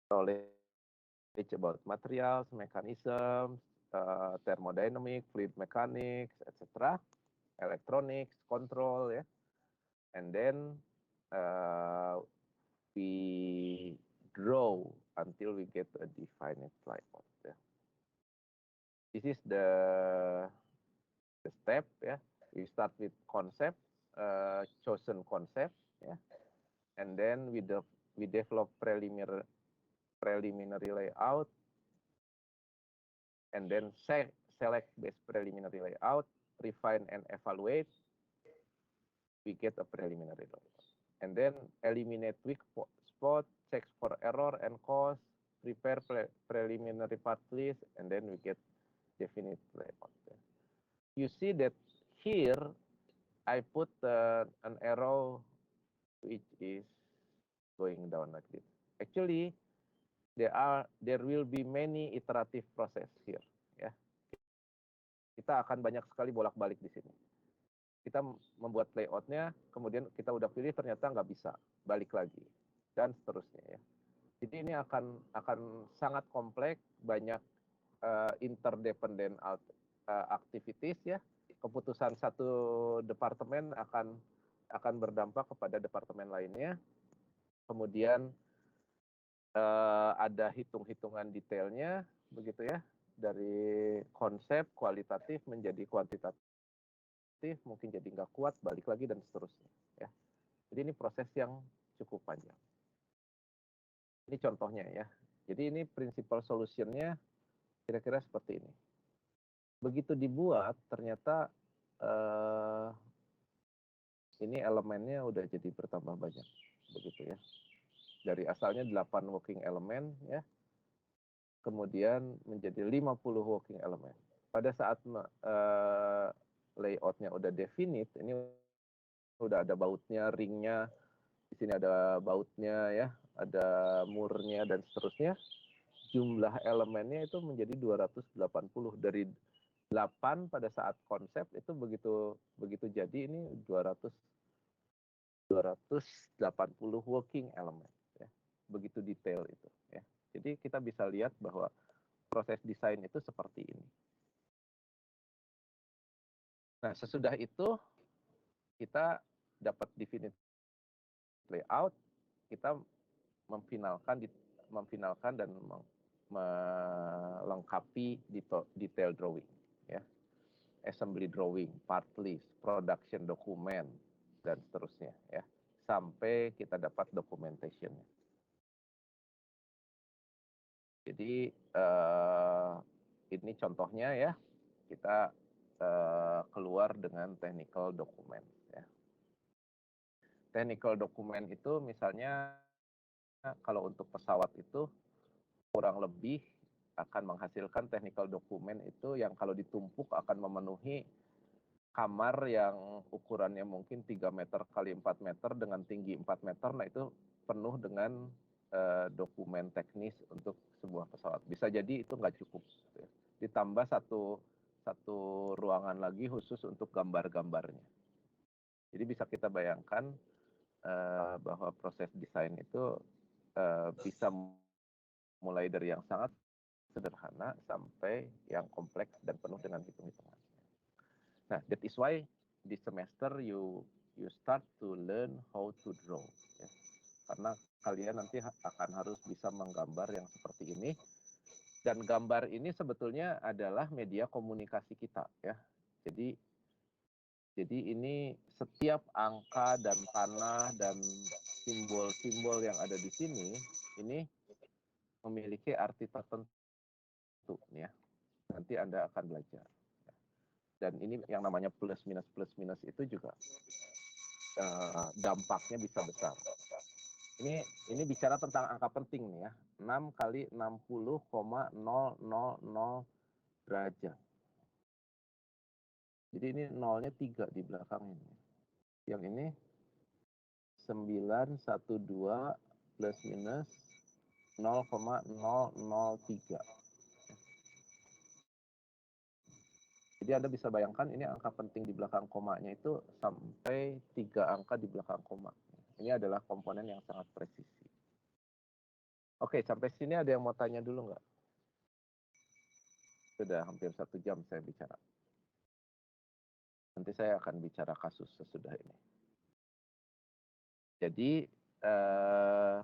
knowledge about materials, mechanisms, thermodynamics, fluid mechanics, etc., electronics, control ya. And then we draw until we get a defined layout. Ya. This is the step ya. We start with concept, chosen concept ya, and then we develop preliminary layout, and then select best preliminary layout, refine and evaluate. We get a preliminary layout. And then eliminate weak spot, checks for error and cost, prepare preliminary part list, and then we get definite layout. You see that here I put an arrow which is going down like this. Actually, there will be many iterative process here. Ya, kita akan banyak sekali bolak-balik di sini. Kita membuat layoutnya, kemudian kita udah pilih ternyata nggak bisa, balik lagi dan seterusnya ya. Jadi ini akan sangat kompleks, banyak interdependent activities ya. Keputusan satu departemen akan berdampak kepada departemen lainnya. Kemudian ada hitung-hitungan detailnya, begitu ya, dari konsep kualitatif menjadi kuantitatif, mungkin jadi nggak kuat, balik lagi dan seterusnya. Ya. Jadi ini proses yang cukup panjang. Ini contohnya ya. Jadi ini principal solutionnya kira-kira seperti ini. Begitu dibuat, ternyata ini elemennya udah jadi bertambah banyak, begitu ya. Dari asalnya 8 working element ya, kemudian menjadi 50 working element. Pada saat layoutnya udah definite, ini udah ada bautnya, ringnya, di sini ada bautnya ya, ada murnya dan seterusnya. Jumlah elemennya itu menjadi 280 dari 8 pada saat konsep itu begitu jadi ini 280 working element ya. Begitu detail itu ya. Jadi kita bisa lihat bahwa proses desain itu seperti ini. Nah, sesudah itu kita dapat definite layout, kita memfinalkan dan melengkapi detail drawing ya. Assembly drawing, part list, production document dan seterusnya ya. Sampai kita dapat documentation-nya. Jadi ini contohnya ya, kita keluar dengan technical document ya. Technical document itu misalnya kalau untuk pesawat itu kurang lebih akan menghasilkan technical document itu yang kalau ditumpuk akan memenuhi kamar yang ukurannya mungkin 3 meter kali 4 meter dengan tinggi 4 meter, nah itu penuh dengan dokumen teknis untuk sebuah pesawat. Bisa jadi itu nggak cukup. Ya. Ditambah satu ruangan lagi khusus untuk gambar-gambarnya. Jadi bisa kita bayangkan bahwa proses desain itu bisa mulai dari yang sangat sederhana sampai yang kompleks dan penuh dengan hitung-hitungan. Nah, that is why this semester you start to learn how to draw. Ya. Karena kalian nanti akan harus bisa menggambar yang seperti ini. Dan gambar ini sebetulnya adalah media komunikasi kita, ya. Jadi ini setiap angka dan panah dan simbol-simbol yang ada di sini, ini memiliki arti tertentu, ya. Nanti Anda akan belajar. Dan ini yang namanya plus minus itu juga dampaknya bisa besar. Ini bicara tentang angka penting nih ya. 6 kali 60,000 derajat. Jadi ini nolnya 3 di belakang ini. Yang ini 912 plus minus 0,003. Jadi Anda bisa bayangkan ini angka penting di belakang komanya itu sampai 3 angka di belakang koma. Ini adalah komponen yang sangat presisi. Oke, sampai sini ada yang mau tanya dulu nggak? Sudah hampir 1 jam saya bicara. Nanti saya akan bicara kasus sesudah ini. Jadi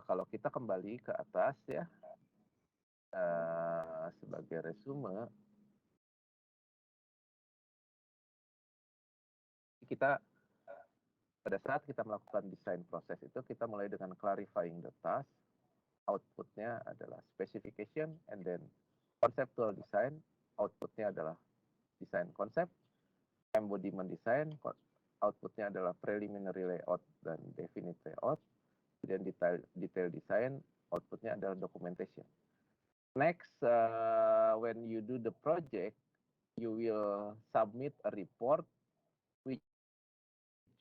kalau kita kembali ke atas ya, sebagai resume, kita pada saat kita melakukan desain proses itu kita mulai dengan clarifying the task, outputnya adalah specification, and then conceptual design, outputnya adalah desain konsep, embodiment design, outputnya adalah preliminary layout dan definite layout, kemudian detail design, outputnya adalah documentation. Next, when you do the project, you will submit a report which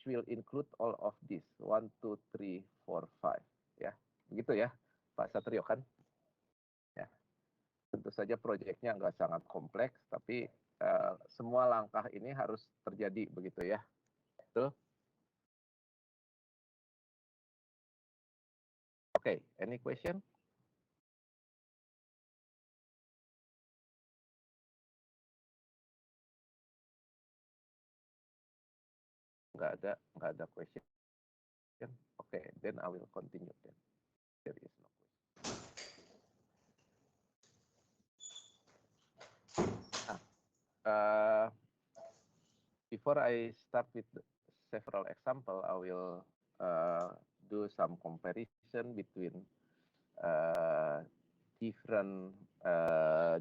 will include all of this 1, 2, 3, 4, 5 ya, begitu ya Pak Satrio kan? Ya, tentu saja proyeknya nggak sangat kompleks, tapi semua langkah ini harus terjadi begitu ya, betul? Oke, any question? Nggak ada question. Okay, then I will continue then. There is no question. Before I start with several example, I will do some comparison between different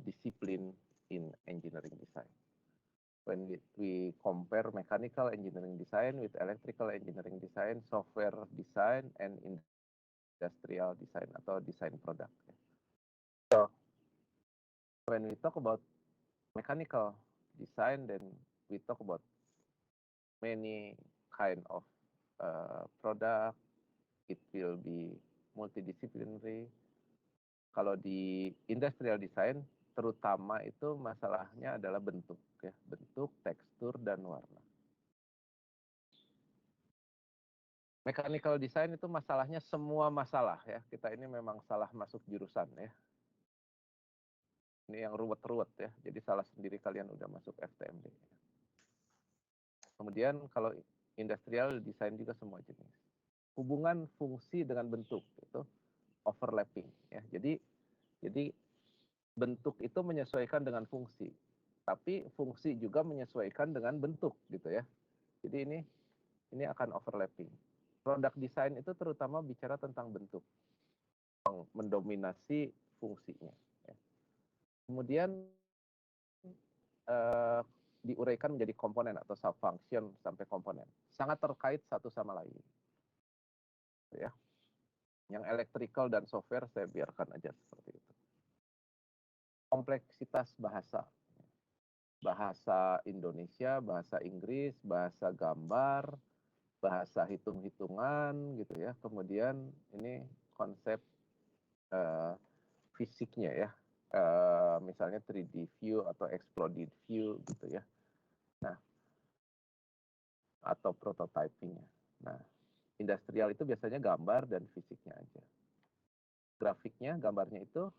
discipline in engineering design. When we compare mechanical engineering design with electrical engineering design, software design, and industrial design atau design product. So, when we talk about mechanical design, then we talk about many kind of product. It will be multidisciplinary. Kalau di industrial design, terutama itu masalahnya adalah bentuk, ya, bentuk, tekstur, dan warna. Mechanical design itu masalahnya semua masalah, ya. Kita ini memang salah masuk jurusan, ya. Ini yang ruwet-ruwet, ya. Jadi salah sendiri kalian udah masuk FTMD. Kemudian kalau industrial design juga semua jenis. Hubungan fungsi dengan bentuk itu overlapping, ya. Jadi bentuk itu menyesuaikan dengan fungsi, tapi fungsi juga menyesuaikan dengan bentuk, gitu ya. Jadi ini akan overlapping. Product design itu terutama bicara tentang bentuk, mendominasi fungsinya. Ya. Kemudian diuraikan menjadi komponen atau sub function sampai komponen, sangat terkait satu sama lain. Ya. Yang electrical dan software saya biarkan aja seperti itu. Kompleksitas bahasa Indonesia, bahasa Inggris, bahasa gambar, bahasa hitung-hitungan gitu ya. Kemudian ini konsep fisiknya ya, misalnya 3D view atau exploded view gitu ya. Nah, atau prototypingnya. Nah, industrial itu biasanya gambar dan fisiknya aja. Grafiknya, gambarnya itu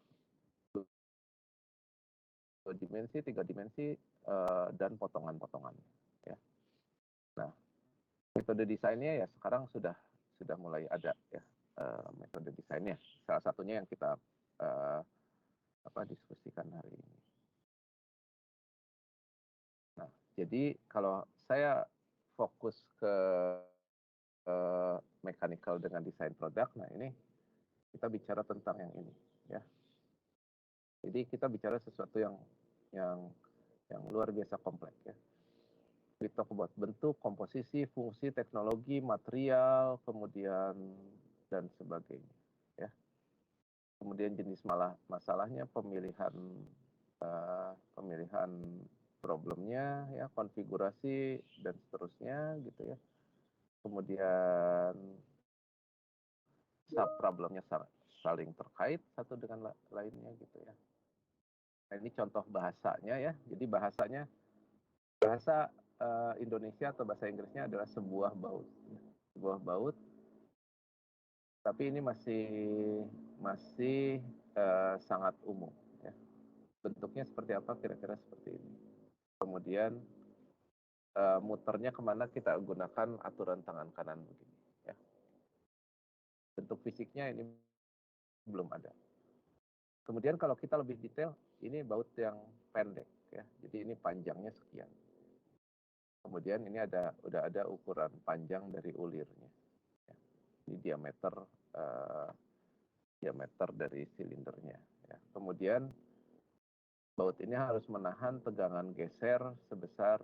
2 dimensi, 3 dimensi, dan potongan-potongan. Ya. Nah, metode desainnya ya sekarang sudah mulai ada ya, metode desainnya. Salah satunya yang kita diskusikan hari ini. Nah, jadi kalau saya fokus ke mechanical dengan desain produk, nah ini kita bicara tentang yang ini, ya. Jadi kita bicara sesuatu yang luar biasa kompleks ya. We talk about bentuk, komposisi, fungsi, teknologi, material, kemudian dan sebagainya. Ya. Kemudian jenis masalahnya, pemilihan problemnya, ya, konfigurasi dan seterusnya, gitu ya. Kemudian sub problemnya saling terkait satu dengan lainnya, gitu ya. Nah, ini contoh bahasanya ya. Jadi bahasa Indonesia atau bahasa Inggrisnya adalah sebuah baut. Sebuah baut. Tapi ini masih sangat umum. Ya. Bentuknya seperti apa? Kira-kira seperti ini. Kemudian muternya kemana, kita gunakan aturan tangan kanan begini. Ya. Bentuk fisiknya ini belum ada. Kemudian kalau kita lebih detail, ini baut yang pendek. Ya. Jadi ini panjangnya sekian. Kemudian ini udah ada ukuran panjang dari ulirnya. Ya. Ini diameter dari silindernya. Ya. Kemudian baut ini harus menahan tegangan geser sebesar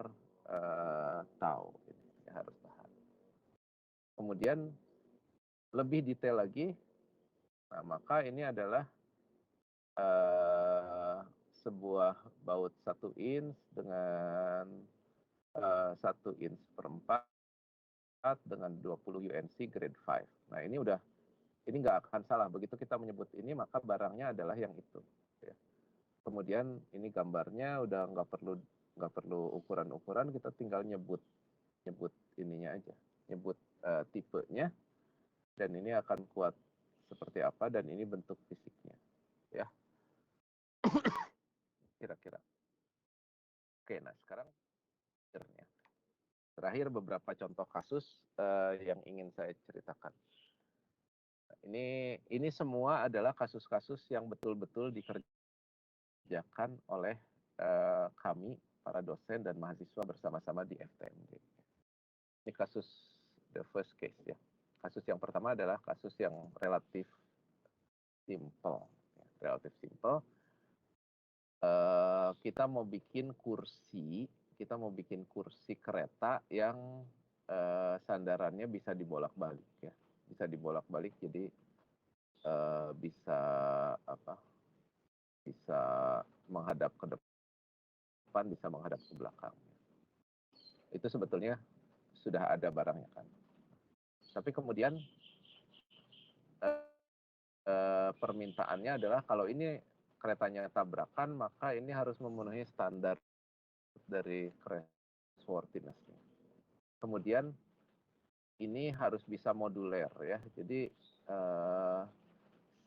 tau. Ya, harus tahan. Kemudian lebih detail lagi, nah maka ini adalah sebuah baut 1 inch dengan 1 inch per 4 dengan 20 UNC grade 5. Nah ini nggak akan salah, begitu kita menyebut ini maka barangnya adalah yang itu. Ya. Kemudian ini gambarnya udah nggak perlu ukuran-ukuran, kita tinggal nyebut ininya aja, nyebut tipenya, dan ini akan kuat seperti apa, dan ini bentuk fisiknya, ya. Kira-kira. Oke, nah sekarang terakhir beberapa contoh kasus yang ingin saya ceritakan. Ini semua adalah kasus-kasus yang betul-betul dikerjakan oleh kami, para dosen dan mahasiswa bersama-sama di FTMD. Ini kasus the first case ya. Kasus yang pertama adalah kasus yang relatif simple. Kita mau bikin kursi kereta yang sandarannya bisa dibolak-balik ya. Bisa dibolak-balik, jadi bisa menghadap ke depan, bisa menghadap ke belakang. Itu sebetulnya sudah ada barangnya kan. Tapi kemudian permintaannya adalah kalau ini keretanya tabrakan, maka ini harus memenuhi standar dari crashworthiness. Kemudian ini harus bisa moduler ya. Jadi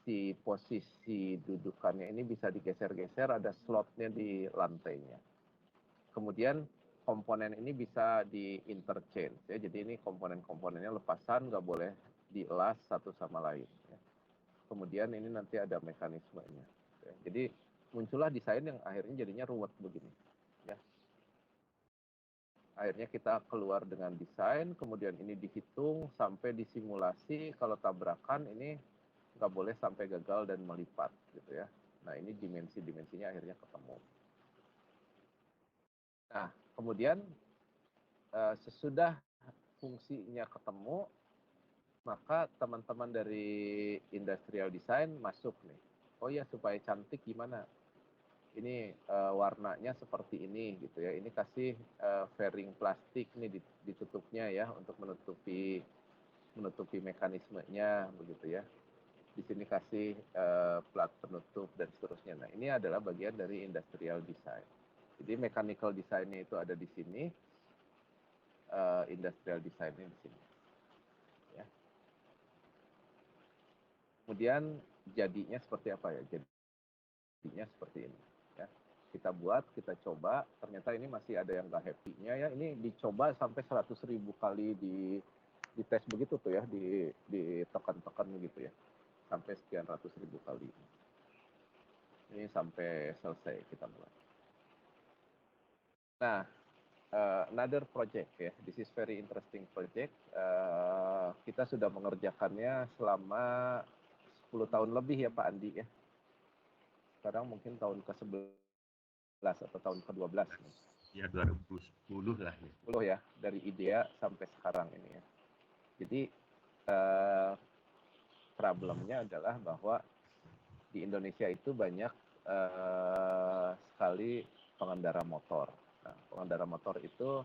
si posisi dudukannya ini bisa digeser-geser, ada slotnya di lantainya. Kemudian komponen ini bisa di-interchange ya. Jadi ini komponen-komponennya lepasan, nggak boleh dielas satu sama lain. Ya. Kemudian ini nanti ada mekanismenya. Ya. Jadi muncullah desain yang akhirnya jadinya ruwet begini. Ya. Akhirnya kita keluar dengan desain, kemudian ini dihitung sampai disimulasi, kalau tabrakan ini nggak boleh sampai gagal dan melipat gitu ya. Nah ini dimensi-dimensinya akhirnya ketemu. Nah kemudian sesudah fungsinya ketemu, maka teman-teman dari industrial design masuk nih. Oh ya, supaya cantik gimana? Ini warnanya seperti ini gitu ya. Ini kasih fairing plastik nih ditutupnya ya, untuk menutupi mekanismenya begitu ya. Di sini kasih plat penutup dan seterusnya. Nah ini adalah bagian dari industrial design. Jadi mechanical design-nya itu ada di sini, industrial design-nya di sini. Ya. Kemudian jadinya seperti apa ya? Jadinya seperti ini. Ya. Kita buat, kita coba, ternyata ini masih ada yang nggak happy-nya ya. Ini dicoba sampai 100.000 kali di tes begitu tuh ya, ditekan-tekan begitu ya, sampai sekian ratus ribu kali. Ini sampai selesai kita mulai. Nah, another project ya, this is very interesting project. Kita sudah mengerjakannya selama 10 tahun lebih ya Pak Andi ya. Sekarang mungkin tahun ke-11 atau tahun ke-12 nih. Ya 2010 lah ya. 10 ya, dari IDEA sampai sekarang ini ya. Jadi problemnya adalah bahwa di Indonesia itu banyak sekali pengendara motor. Nah, pengendara motor itu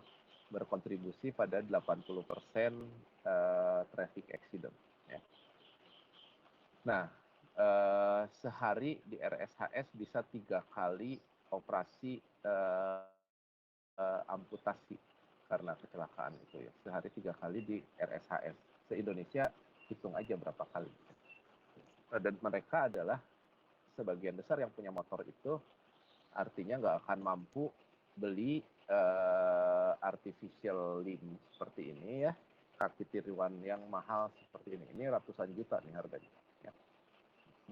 berkontribusi pada 80% traffic accident. Ya. Nah, sehari di RSHS bisa 3 kali operasi amputasi karena kecelakaan itu ya. Sehari 3 kali di RSHS. Se-Indonesia hitung aja berapa kali. Dan mereka adalah sebagian besar yang punya motor itu artinya nggak akan mampu beli artificial limb seperti ini ya, kaki tiruan yang mahal seperti ini ratusan juta nih harganya ya.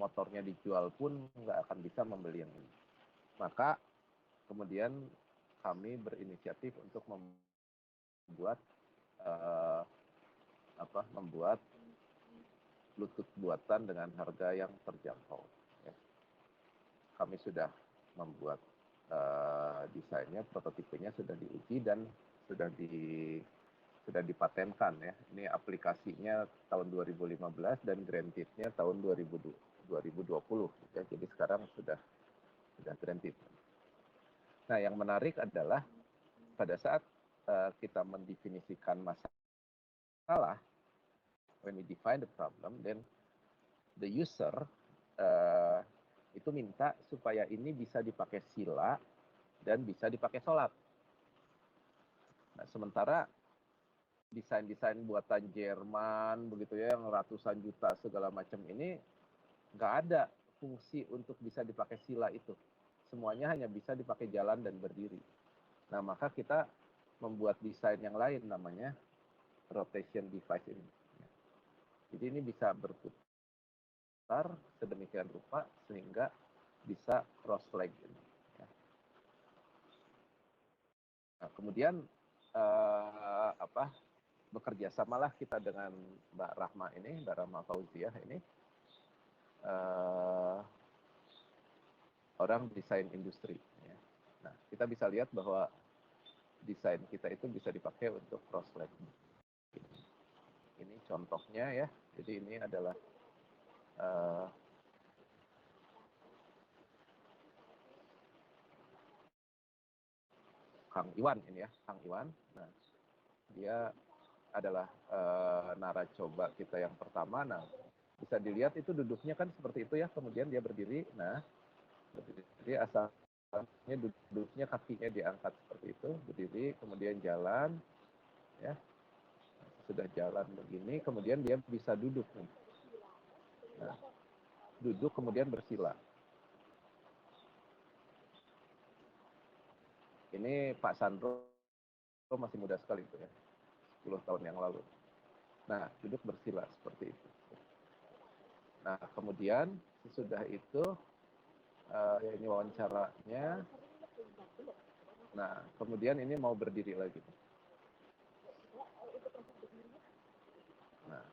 Motornya dijual pun nggak akan bisa membeli yang ini. Maka kemudian kami berinisiatif untuk membuat Bluetooth buatan dengan harga yang terjangkau. Ya. Kami sudah membuat desainnya, prototipenya sudah diuji dan sudah sudah dipatenkan ya. Ini aplikasinya tahun 2015 dan grantednya tahun 2020 ya. Jadi sekarang sudah granted. Nah, yang menarik adalah pada saat kita mendefinisikan masalah, when we define the problem, then the user itu minta supaya ini bisa dipakai sila dan bisa dipakai sholat. Nah, sementara desain-desain buatan Jerman begitu ya, yang ratusan juta segala macam ini nggak ada fungsi untuk bisa dipakai sila itu. Semuanya hanya bisa dipakai jalan dan berdiri. Nah, maka kita membuat desain yang lain namanya rotation device ini. Jadi ini bisa berputar sedemikian rupa sehingga bisa cross leg. Nah, kemudian bekerja samalah kita dengan Mbak Rahma Fauziah ini, orang desain industri. Ya. Nah, kita bisa lihat bahwa desain kita itu bisa dipakai untuk cross leg. Ini contohnya ya. Jadi ini adalah Kang Iwan ini ya, Kang Iwan. Nah, dia adalah naracoba kita yang pertama. Nah, bisa dilihat itu duduknya kan seperti itu ya, kemudian dia berdiri. Nah, berdiri asalnya duduknya kakinya diangkat seperti itu, berdiri, kemudian jalan, ya. Sudah jalan begini, kemudian dia bisa duduk nih. Nah, duduk kemudian bersila. Ini Pak Sandro masih muda sekali itu ya, 10 tahun yang lalu. Nah, duduk bersila seperti itu. Nah, kemudian sesudah itu ini wawancaranya. Nah, kemudian ini mau berdiri lagi. Nah,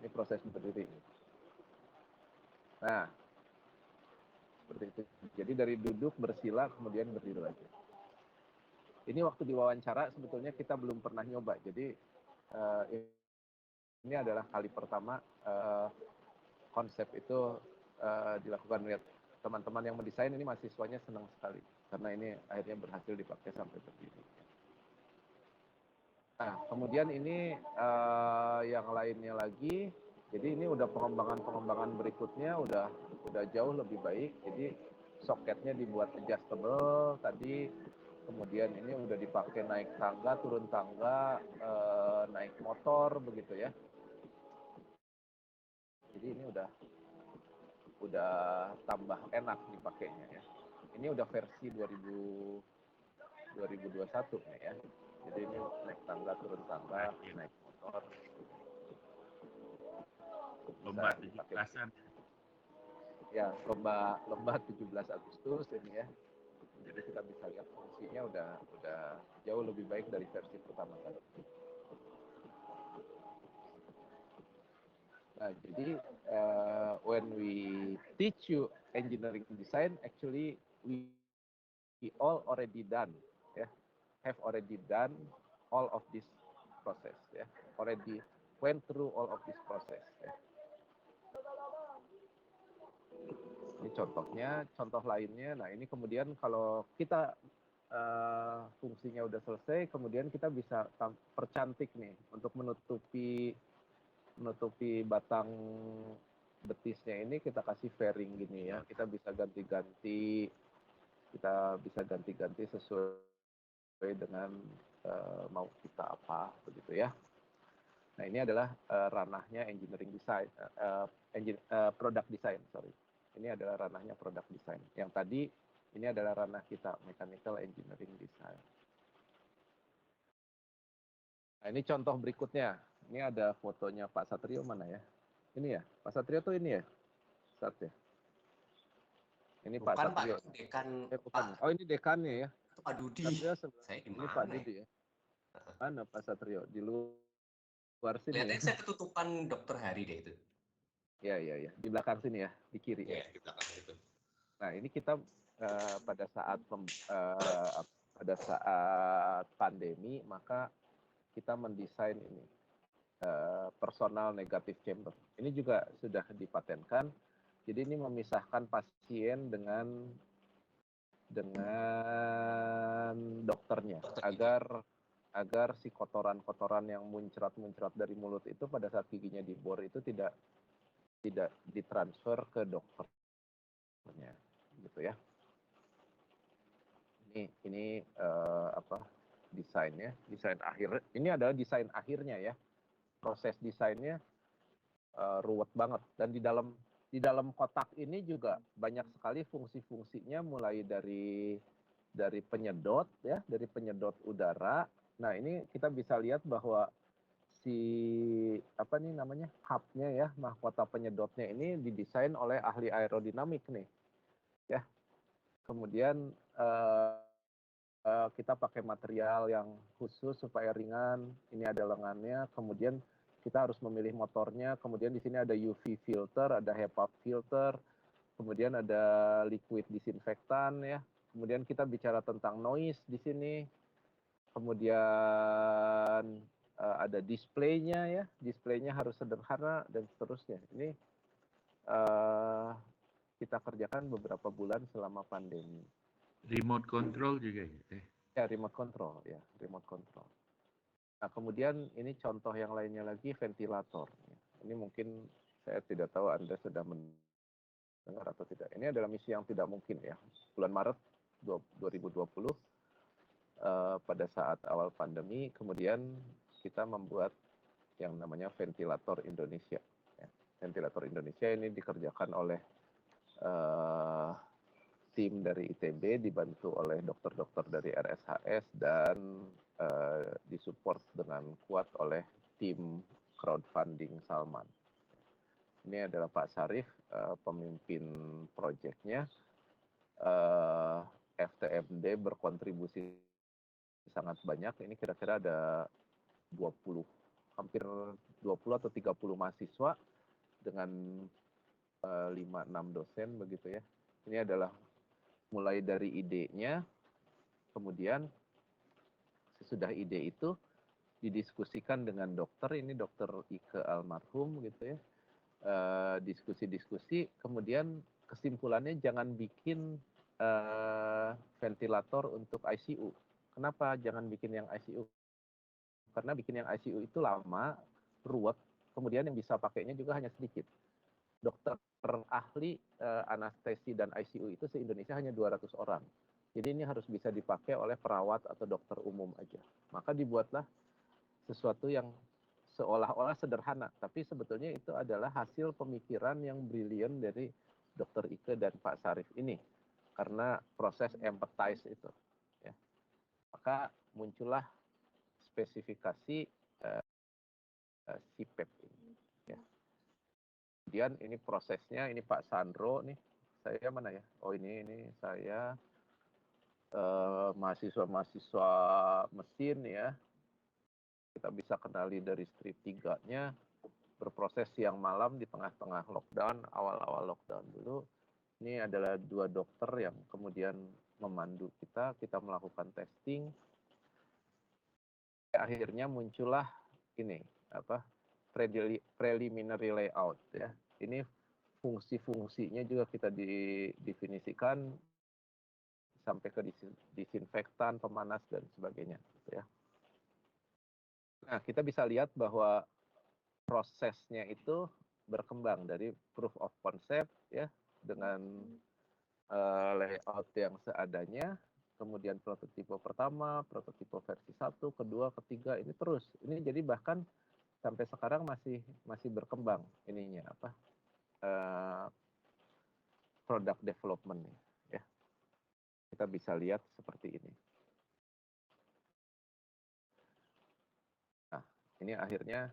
ini proses berdiri. Nah, seperti itu. Jadi dari duduk bersila kemudian berdiri lagi. Ini waktu diwawancara sebetulnya kita belum pernah nyoba. Jadi ini adalah kali pertama konsep itu dilakukan. Lihat teman-teman yang mendesain ini mahasiswanya senang sekali karena ini akhirnya berhasil dipakai sampai berdiri. Nah, kemudian ini yang lainnya lagi. Jadi ini udah pengembangan berikutnya udah jauh lebih baik. Jadi soketnya dibuat adjustable tadi. Kemudian ini udah dipakai naik tangga, turun tangga, naik motor begitu ya. Jadi ini udah tambah enak dipakainya ya. Ini udah versi 2021 nih ya. Jadi ini naik tangga, turun tangga, naik motor. Lomba 17-an. Ya, lomba 17 Agustus ini ya. Jadi kita bisa lihat fungsinya udah jauh lebih baik dari versi pertama kali. Nah, jadi when we teach you engineering design, actually we all already done, ya, have already done all of this process, ya, already went through all of this process. Ya. Ini contohnya, contoh lainnya. Nah, ini kemudian kalau kita fungsinya udah selesai, kemudian kita bisa percantik nih untuk menutupi batang betisnya ini, kita kasih fairing gini ya. Kita bisa ganti-ganti sesuai dengan mau kita apa begitu ya. Nah, ini adalah ranahnya engineering design, product design, sorry. Ini adalah ranahnya product design. Yang tadi ini adalah ranah kita, mechanical engineering design. Nah, ini contoh berikutnya. Ini ada fotonya Pak Satrio mana ya? Ini ya, Pak Satrio tuh ini ya? Saat ya. Ini bukan, Pak Satrio. Pak, dekan, bukan. Pak. Oh, ini dekannya ya. Itu Pak Dudi. Ini Pak Dudi ya. Mana Pak Satrio? Di luar sini. Lihatnya ya? saya ketutupan Dokter Hari deh itu. Ya. Di belakang sini ya, di kiri ya. Di belakang itu. Nah, ini kita pada saat pandemi, maka kita mendesain ini personal negative chamber. Ini juga sudah dipatenkan. Jadi ini memisahkan pasien dengan dokternya agar si kotoran-kotoran yang muncrat dari mulut itu pada saat giginya dibor itu tidak ditransfer ke dokternya, gitu ya. Ini desainnya, desain akhir. Ini adalah desain akhirnya ya. Proses desainnya ruwet banget, dan di dalam kotak ini juga banyak sekali fungsi-fungsinya, mulai dari penyedot ya, dari penyedot udara. Nah, ini kita bisa lihat bahwa hubnya ya, mahkota penyedotnya ini didesain oleh ahli aerodinamik nih ya. Kemudian kita pakai material yang khusus supaya ringan. Ini ada lengannya. Kemudian kita harus memilih motornya. Kemudian di sini ada UV filter, ada HEPA filter, kemudian ada liquid disinfektan ya. Kemudian kita bicara tentang noise di sini. Kemudian ada displaynya ya. Displaynya harus sederhana dan seterusnya. Ini kita kerjakan beberapa bulan selama pandemi. Remote control juga ya? Ya, remote control ya, remote control. Nah, kemudian ini contoh yang lainnya lagi, ventilator. Ini mungkin saya tidak tahu Anda sudah mendengar atau tidak. Ini adalah misi yang tidak mungkin ya. Bulan Maret 2020 pada saat awal pandemi, kemudian kita membuat yang namanya ventilator Indonesia. Ya. Ventilator Indonesia ini dikerjakan oleh tim dari ITB dibantu oleh dokter-dokter dari RSHS dan disupport dengan kuat oleh tim crowdfunding Salman. Ini adalah Pak Sarif, pemimpin proyeknya. FTMD berkontribusi sangat banyak. Ini kira-kira ada hampir 20 atau 30 mahasiswa dengan 5-6 dosen begitu ya. Ini adalah mulai dari idenya, kemudian sesudah ide itu didiskusikan dengan dokter, ini dokter Ike almarhum gitu ya, diskusi-diskusi, kemudian kesimpulannya jangan bikin ventilator untuk ICU. Kenapa jangan bikin yang ICU? Karena bikin yang ICU itu lama, ruwet, kemudian yang bisa pakainya juga hanya sedikit. Dokter ahli anestesi dan ICU itu se-Indonesia hanya 200 orang. Jadi ini harus bisa dipakai oleh perawat atau dokter umum aja. Maka dibuatlah sesuatu yang seolah-olah sederhana, tapi sebetulnya itu adalah hasil pemikiran yang brilian dari Dr. Ike dan Pak Sarif ini. Karena proses empathize itu. Ya. Maka muncullah spesifikasi CPAP ini. Ya. Kemudian ini prosesnya, ini Pak Sandro nih, saya mana ya? Oh ini saya mahasiswa mesin ya. Kita bisa kenali dari strip 3-nya, berproses siang malam di tengah-tengah lockdown, awal-awal lockdown dulu. Ini adalah 2 dokter yang kemudian memandu kita melakukan testing. Akhirnya muncullah ini preliminary layout ya. Ini fungsi-fungsinya juga kita didefinisikan sampai ke disinfektan, pemanas dan sebagainya gitu ya. Nah, kita bisa lihat bahwa prosesnya itu berkembang dari proof of concept ya dengan layout yang seadanya, kemudian prototipe pertama, prototipe versi 1, kedua, ketiga, ini terus. Ini jadi bahkan sampai sekarang masih berkembang ininya product development ya. Kita bisa lihat seperti ini. Nah, ini akhirnya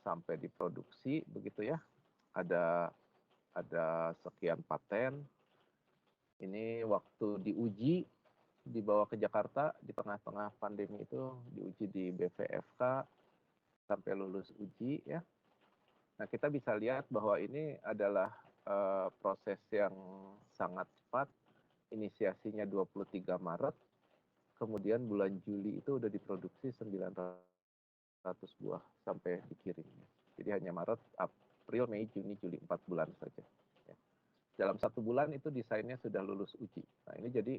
sampai diproduksi begitu ya. Ada sekian paten. Ini waktu diuji dibawa ke Jakarta di tengah-tengah pandemi itu, diuji di BVFK sampai lulus uji ya. Nah, kita bisa lihat bahwa ini adalah proses yang sangat cepat. Inisiasinya 23 Maret, kemudian bulan Juli itu udah diproduksi 900 buah sampai dikirim. Jadi hanya Maret, April, Mei, Juni, Juli 4 bulan saja. Ya. Dalam 1 bulan itu desainnya sudah lulus uji. Nah ini jadi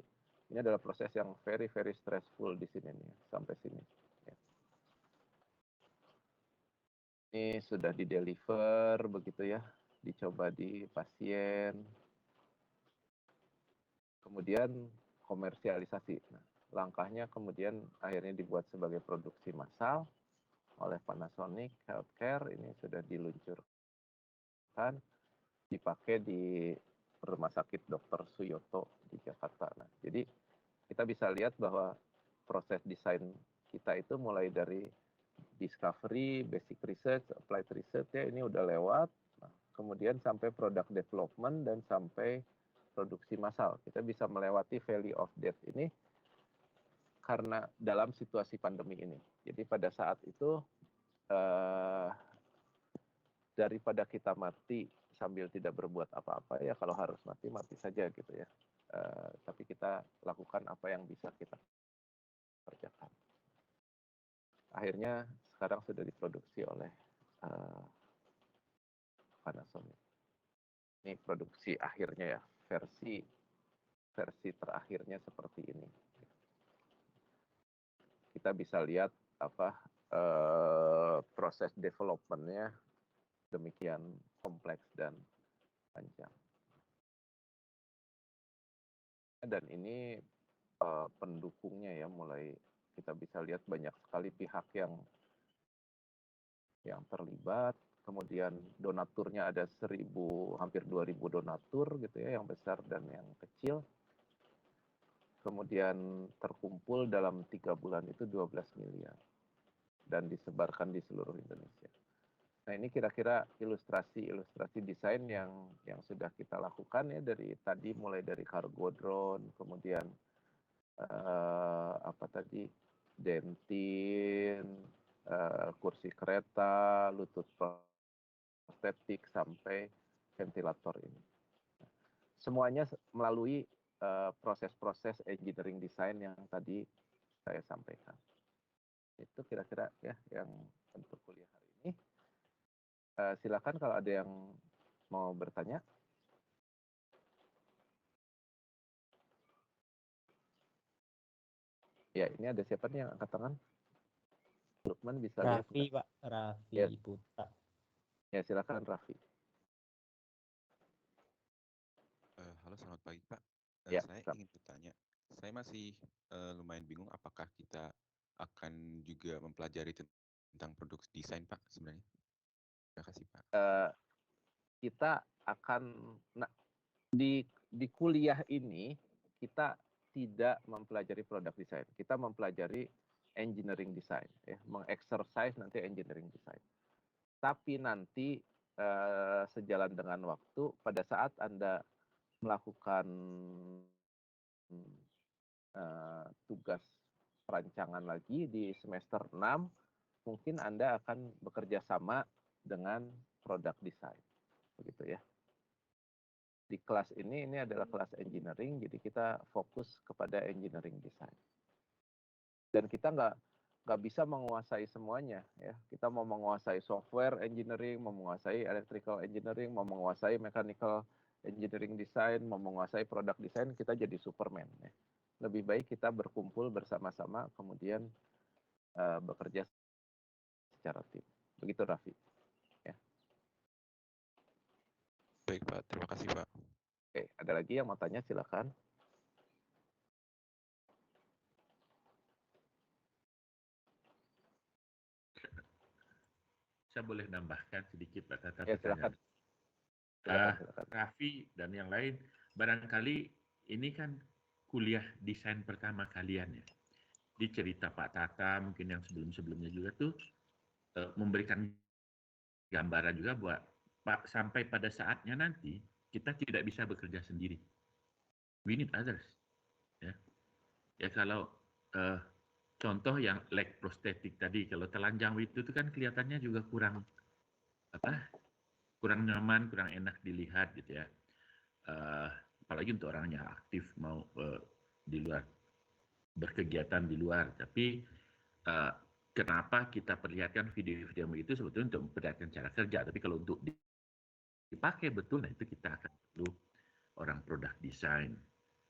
ini adalah proses yang very stressful di sini nih sampai sini. Ya. Ini sudah di-deliver begitu ya, dicoba di pasien, kemudian komersialisasi. Nah, langkahnya kemudian akhirnya dibuat sebagai produksi massal oleh Panasonic Healthcare. Ini sudah diluncurkan, dipakai di Rumah Sakit Dr. Suyoto di Jakarta. Nah, jadi kita bisa lihat bahwa proses desain kita itu mulai dari discovery, basic research, applied research ya ini udah lewat, nah, kemudian sampai product development dan sampai produksi massal. Kita bisa melewati valley of death ini karena dalam situasi pandemi ini. Jadi pada saat itu daripada kita mati sambil tidak berbuat apa-apa ya kalau harus mati saja gitu ya. Tapi kita lakukan apa yang bisa kita kerjakan. Akhirnya sekarang sudah diproduksi oleh Panasonic. Ini produksi akhirnya ya, versi terakhirnya seperti ini. Kita bisa lihat proses development-nya demikian kompleks dan panjang. Dan ini pendukungnya ya, mulai kita bisa lihat banyak sekali pihak yang terlibat. Kemudian donaturnya ada hampir 2.000 donatur gitu ya, yang besar dan yang kecil. Kemudian terkumpul dalam 3 bulan itu 12 miliar dan disebarkan di seluruh Indonesia. Nah ini kira-kira ilustrasi desain yang sudah kita lakukan ya, dari tadi mulai dari cargo drone, kemudian dentin, kursi kereta, lutut prostetik sampai ventilator ini. Semuanya melalui proses-proses engineering design yang tadi saya sampaikan. Itu kira-kira ya yang untuk kuliah hari ini. Silakan kalau ada yang mau bertanya. Ya, ini ada siapa nih yang angkat tangan? Lukman bisa lihat. Raffi, Pak. Raffi Ya. Putra. Ya, silakan Raffi. Halo, selamat pagi Pak. Ya, Saya Kak. ingin bertanya, saya masih lumayan bingung apakah kita akan juga mempelajari tentang produk desain Pak sebenarnya. Terima kasih Pak. Kita akan di kuliah ini kita tidak mempelajari produk desain, kita mempelajari engineering design, ya, mengexercise nanti engineering design. Tapi nanti sejalan dengan waktu, pada saat Anda melakukan tugas perancangan lagi di semester 6, mungkin Anda akan bekerja sama dengan product design, begitu ya. Di kelas ini adalah kelas engineering, jadi kita fokus kepada engineering design. Dan kita nggak bisa menguasai semuanya ya. Kita mau menguasai software engineering, mau menguasai electrical engineering, mau menguasai mechanical engineering design, mau menguasai product design, kita jadi Superman ya. Lebih baik kita berkumpul bersama-sama kemudian bekerja secara tim. Begitu Raffi. Ya. Baik Pak, terima kasih Pak. Oke, ada lagi yang mau tanya silakan. Saya boleh nambahkan sedikit Pak Tata. Ya, silakan. Silakan. Raffi dan yang lain, barangkali ini kan kuliah desain pertama kalian ya. Di cerita Pak Tata mungkin yang sebelum-sebelumnya juga tuh memberikan gambaran juga buat Pak, sampai pada saatnya nanti kita tidak bisa bekerja sendiri. We need others. Ya kalau contoh yang leg prostetik tadi, kalau telanjang itu kan kelihatannya juga kurang nyaman, kurang enak dilihat gitu ya. Apalagi untuk orang yang aktif mau di luar berkegiatan di luar. Tapi kenapa kita perlihatkan video-video itu sebetulnya untuk memperlihatkan cara kerja. Tapi kalau untuk dipakai betul, nah itu kita akan perlu orang product design.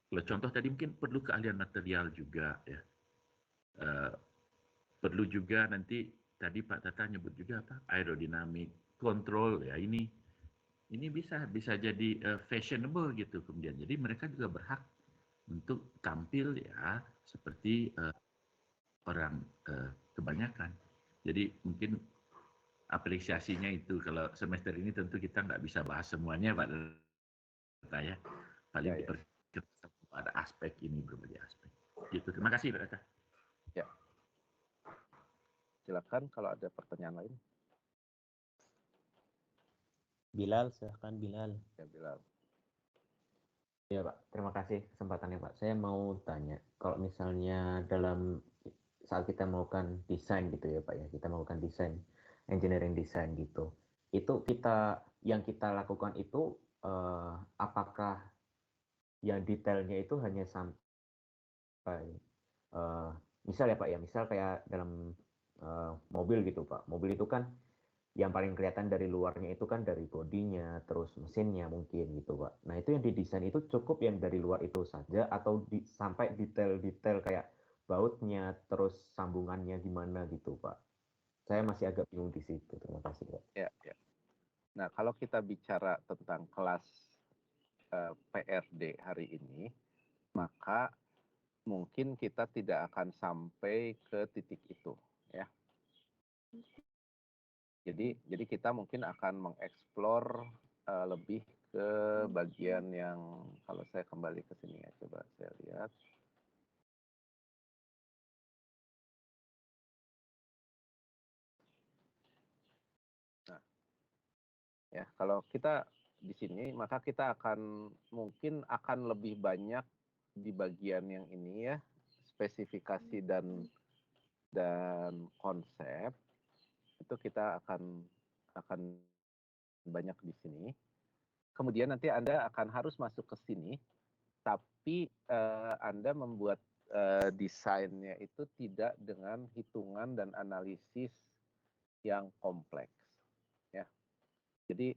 Kalau contoh tadi mungkin perlu keahlian material juga ya. Perlu juga nanti tadi Pak Tata nyebut juga apa aerodynamic control ya, ini bisa jadi fashionable gitu kemudian. Jadi mereka juga berhak untuk tampil ya seperti orang kebanyakan. Jadi mungkin apresiasinya itu. Kalau semester ini tentu kita nggak bisa bahas semuanya Pak Tata ya. Paling diperkirakan pada aspek ini, berbagai aspek. Gitu. Terima kasih Pak Tata. Ya. Silakan kalau ada pertanyaan lain. Bilal, silahkan Bilal. Ya, Bilal. Ya Pak, terima kasih kesempatannya Pak. Saya mau tanya, kalau misalnya saat kita melakukan desain gitu ya Pak ya, kita melakukan desain, engineering design gitu, itu yang kita lakukan itu apakah yang detailnya itu hanya sampai misal ya Pak ya, misal kayak dalam mobil gitu Pak, mobil itu kan yang paling kelihatan dari luarnya itu kan dari bodinya, terus mesinnya mungkin gitu Pak. Nah itu yang didesain itu cukup yang dari luar itu saja atau sampai detail-detail kayak bautnya, terus sambungannya gimana gitu Pak. Saya masih agak bingung di situ. Terima kasih Pak. Ya. Nah kalau kita bicara tentang kelas PRD hari ini, maka mungkin kita tidak akan sampai ke titik itu ya. Jadi kita mungkin akan mengeksplor lebih ke bagian yang, kalau saya kembali ke sini ya, coba saya lihat. Nah, ya kalau kita di sini maka kita mungkin akan lebih banyak di bagian yang ini ya, spesifikasi dan konsep. Itu kita akan banyak di sini. Kemudian nanti Anda akan harus masuk ke sini, tapi Anda membuat desainnya itu tidak dengan hitungan dan analisis yang kompleks. Ya. Jadi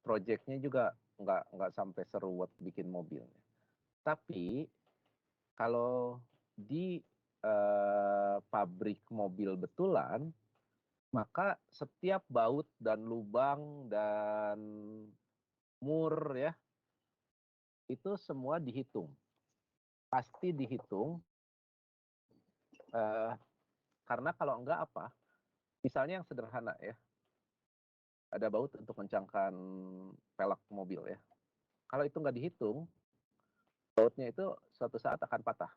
proyeknya juga nggak sampai seruat bikin mobilnya. Tapi kalau di pabrik mobil betulan, maka setiap baut dan lubang dan mur ya itu semua dihitung, pasti dihitung, karena kalau enggak apa, misalnya yang sederhana ya, ada baut untuk kencangkan pelek mobil ya, kalau itu nggak dihitung, bautnya itu suatu saat akan patah.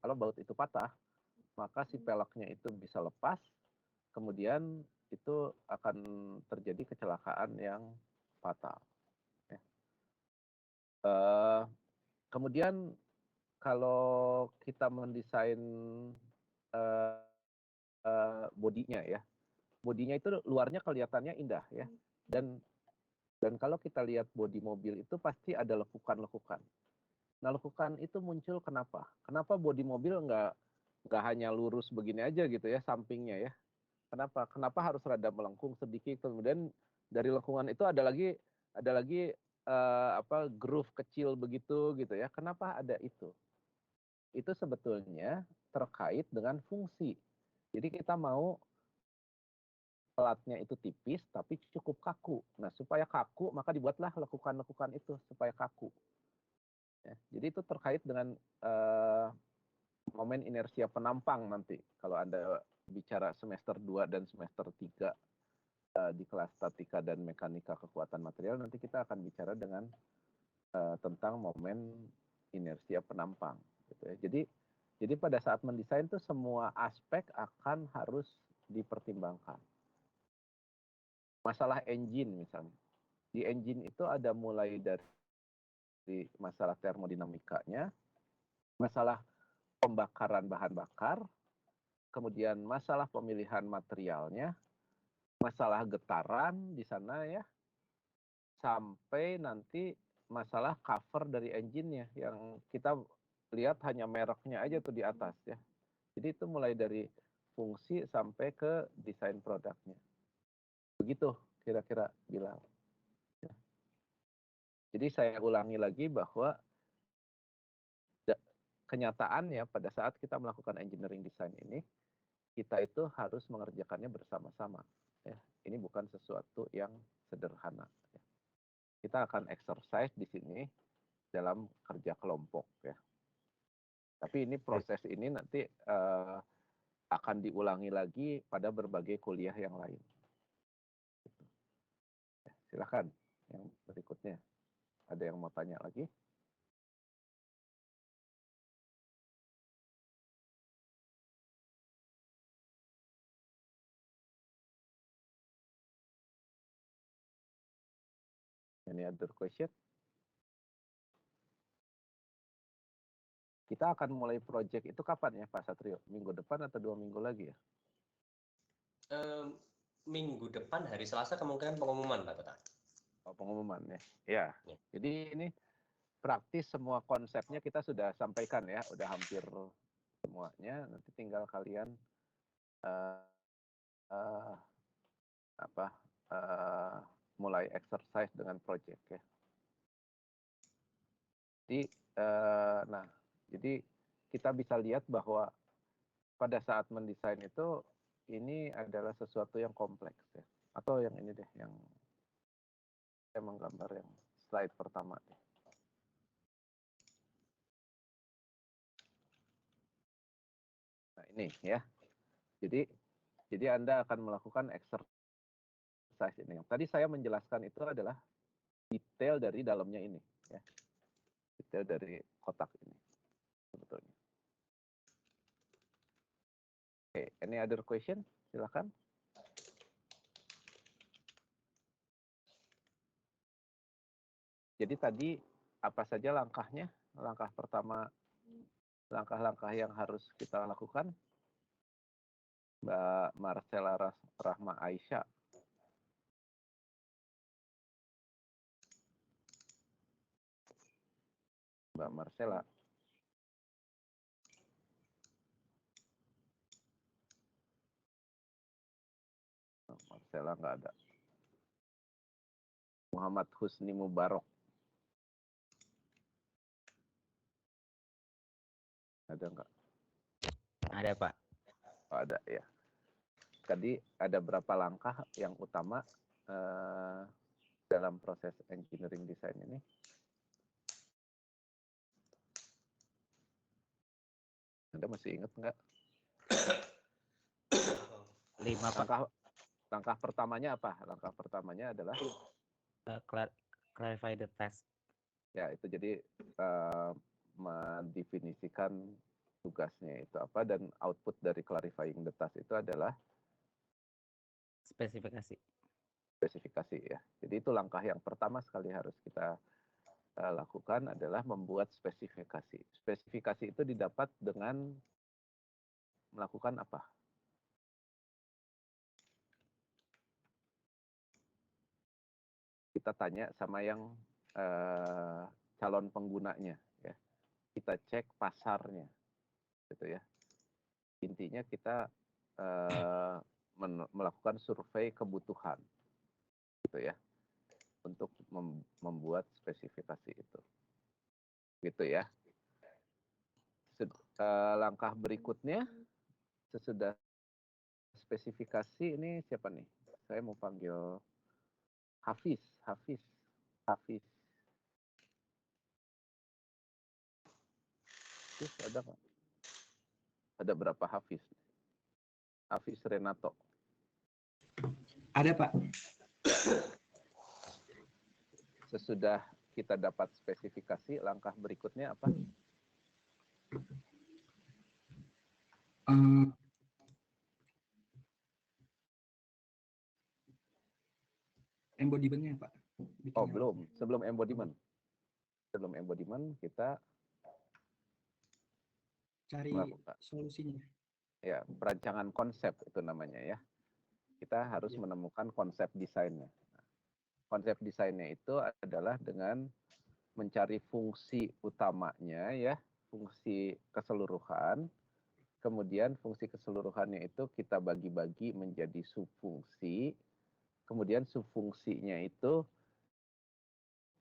Kalau baut itu patah, maka si peleknya itu bisa lepas, kemudian itu akan terjadi kecelakaan yang fatal. Ya. Kemudian kalau kita mendesain bodinya ya, bodinya itu luarnya kelihatannya indah ya, dan kalau kita lihat bodi mobil itu pasti ada lekukan-lekukan. Nah lekukan itu muncul kenapa? Kenapa bodi mobil nggak hanya lurus begini aja gitu ya sampingnya ya? Kenapa harus rada melengkung sedikit, kemudian dari lengkungan itu ada lagi groove kecil begitu gitu ya? Kenapa ada itu? Itu sebetulnya terkait dengan fungsi. Jadi kita mau pelatnya itu tipis tapi cukup kaku. Nah supaya kaku maka dibuatlah lekukan-lekukan itu supaya kaku. Ya, jadi itu terkait dengan momen inersia penampang nanti. Kalau Anda bicara semester 2 dan semester 3 di kelas statika dan mekanika kekuatan material, nanti kita akan bicara dengan tentang momen inersia penampang. Gitu ya. Jadi pada saat mendesain itu semua aspek akan harus dipertimbangkan. Masalah engine misalnya. Di engine itu ada mulai dari masalah termodinamikanya, masalah pembakaran bahan bakar, kemudian masalah pemilihan materialnya, masalah getaran di sana ya, sampai nanti masalah cover dari engine-nya yang kita lihat hanya mereknya aja tuh di atas ya. Jadi itu mulai dari fungsi sampai ke desain produknya. Begitu kira-kira Bilal. Ya. Jadi saya ulangi lagi bahwa kenyataannya pada saat kita melakukan engineering design ini, kita itu harus mengerjakannya bersama-sama. Ya. Ini bukan sesuatu yang sederhana. Ya. Kita akan exercise di sini dalam kerja kelompok ya. Tapi ini proses ini nanti akan diulangi lagi pada berbagai kuliah yang lain. Ya, silakan yang berikutnya. Ada yang mau tanya lagi? Any other question? Kita akan mulai project itu kapan ya Pak Satrio? Minggu depan atau 2 minggu lagi ya? Minggu depan hari Selasa kemungkinan pengumuman Pak Tata. Oh, pengumuman ya. Ya. Jadi ini praktis semua konsepnya kita sudah sampaikan ya, udah hampir semuanya. Nanti tinggal kalian mulai exercise dengan project ya. Jadi, jadi kita bisa lihat bahwa pada saat mendesain itu ini adalah sesuatu yang kompleks ya. Atau yang ini deh, yang saya menggambar yang slide pertama deh. Nah ini ya. Jadi Anda akan melakukan exercise ini. Yang tadi saya menjelaskan itu adalah detail dari dalamnya ini ya. Detail dari kotak ini sebetulnya. Oke, any other question? Silakan. Jadi tadi apa saja langkahnya? Langkah pertama, langkah-langkah yang harus kita lakukan. Mbak Marcella Rahma Aisyah. Mbak Marcella. Marcella nggak ada. Muhammad Husni Mubarok. Ada nggak? Ada Pak. Oh, ada ya. Tadi ada berapa langkah yang utama dalam proses engineering design ini? Anda masih ingat nggak? 5 Pak. Langkah pertamanya apa? Langkah pertamanya adalah Clarify the task. Ya, itu jadi mendefinisikan tugasnya itu apa, dan output dari clarifying the task itu adalah Spesifikasi ya. Jadi itu langkah yang pertama sekali harus kita lakukan adalah membuat spesifikasi. Spesifikasi itu didapat dengan melakukan apa? Kita tanya sama yang calon penggunanya ya. Kita cek pasarnya gitu ya. Intinya kita melakukan survei kebutuhan gitu ya untuk membuat spesifikasi itu gitu ya. Langkah berikutnya sesudah spesifikasi ini siapa nih? Saya mau panggil Hafiz. Hafiz ada nggak? Ada berapa Hafiz? Hafiz Renato. Ada Pak. Sesudah kita dapat spesifikasi, langkah berikutnya apa? Embodiment-nya Pak. Oh belum, sebelum embodiment. Sebelum embodiment kita cari solusinya. Ya, perancangan konsep itu namanya ya. Kita harus menemukan konsep desainnya. Konsep desainnya itu adalah dengan mencari fungsi utamanya ya, fungsi keseluruhan, kemudian fungsi keseluruhannya itu kita bagi-bagi menjadi subfungsi, kemudian subfungsinya itu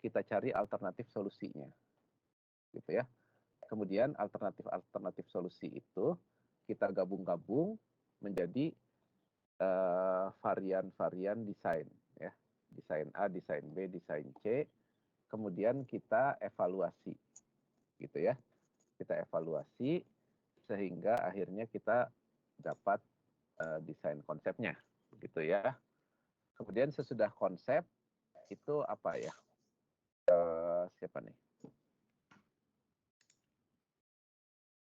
kita cari alternatif solusinya, gitu ya. Kemudian alternatif solusi itu kita gabung-gabung menjadi varian-varian desain, ya. Desain A, desain B, desain C. Kemudian kita evaluasi, gitu ya. Kita evaluasi sehingga akhirnya kita dapat desain konsepnya, gitu ya. Kemudian sesudah konsep itu apa ya? Siapa nih?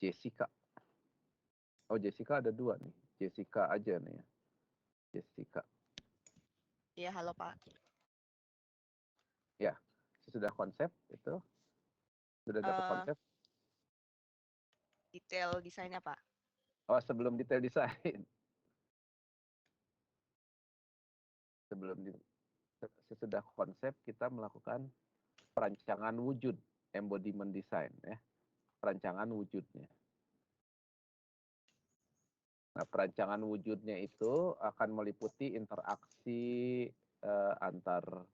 Jessica. Oh, Jessica ada 2 nih. Jessica aja nih ya. Jessica. Iya, halo Pak. Ya, sesudah konsep itu sudah dapat konsep. Detail desainnya Pak. Oh, sebelum detail desain. Sesudah konsep kita melakukan perancangan wujud, embodiment design ya. Perancangan wujudnya. Nah, perancangan wujudnya itu akan meliputi interaksi antar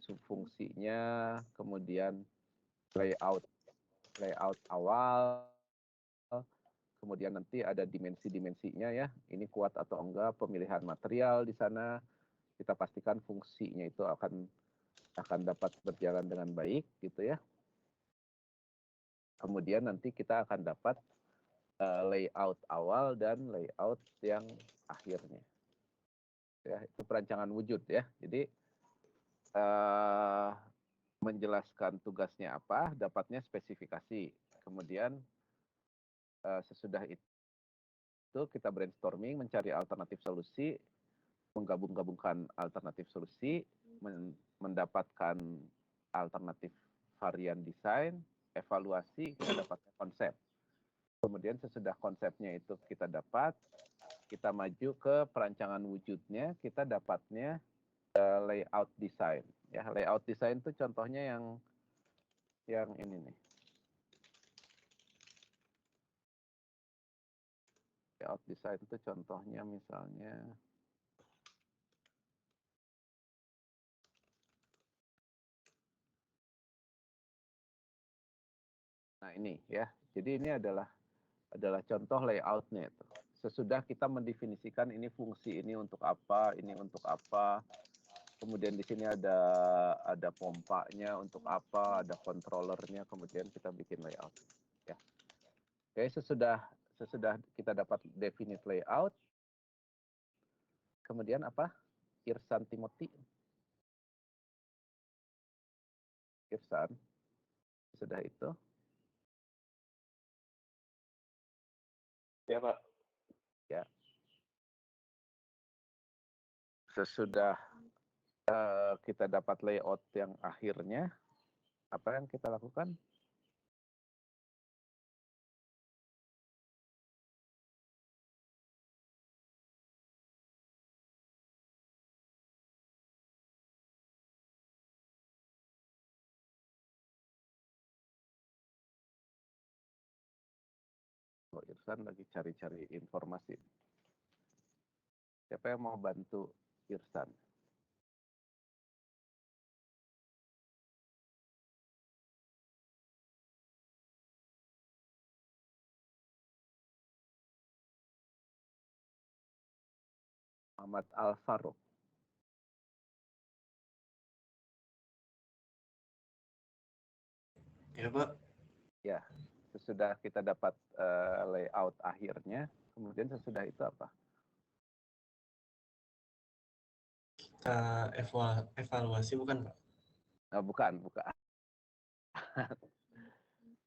subfungsinya, kemudian layout awal, kemudian nanti ada dimensi-dimensinya ya. Ini kuat atau enggak, pemilihan material di sana. Kita pastikan fungsinya itu akan dapat berjalan dengan baik gitu ya. Kemudian nanti kita akan dapat layout awal dan layout yang akhirnya. Ya, itu perancangan wujud ya. Jadi menjelaskan tugasnya apa, dapatnya spesifikasi. Kemudian sesudah itu kita brainstorming, mencari alternatif solusi, menggabung-gabungkan alternatif solusi, mendapatkan alternatif varian desain, evaluasi, kita dapatkan konsep. Kemudian sesudah konsepnya itu kita dapat, kita maju ke perancangan wujudnya, kita dapatnya layout design. Ya, layout design itu contohnya yang ini nih. Layout design itu contohnya misalnya nah ini ya. Jadi ini adalah contoh layoutnya itu. Sesudah kita mendefinisikan ini fungsi ini untuk apa, ini untuk apa. Kemudian di sini ada pompanya untuk apa, ada controllernya, kemudian kita bikin layout. Ya. Oke, sesudah kita dapat definite layout, kemudian apa? Irsan Timothy. Irsan, sudah itu. Ya, Pak. Ya. Sesudah kita dapat layout yang akhirnya, apa yang kita lakukan? Oh, Irsan lagi cari-cari informasi. Siapa yang mau bantu Irsan? Muhammad Al-Faruq. Ya, Pak. Ya, sesudah kita dapat layout akhirnya, kemudian sesudah itu apa? Kita evaluasi bukan, Pak? Bukan.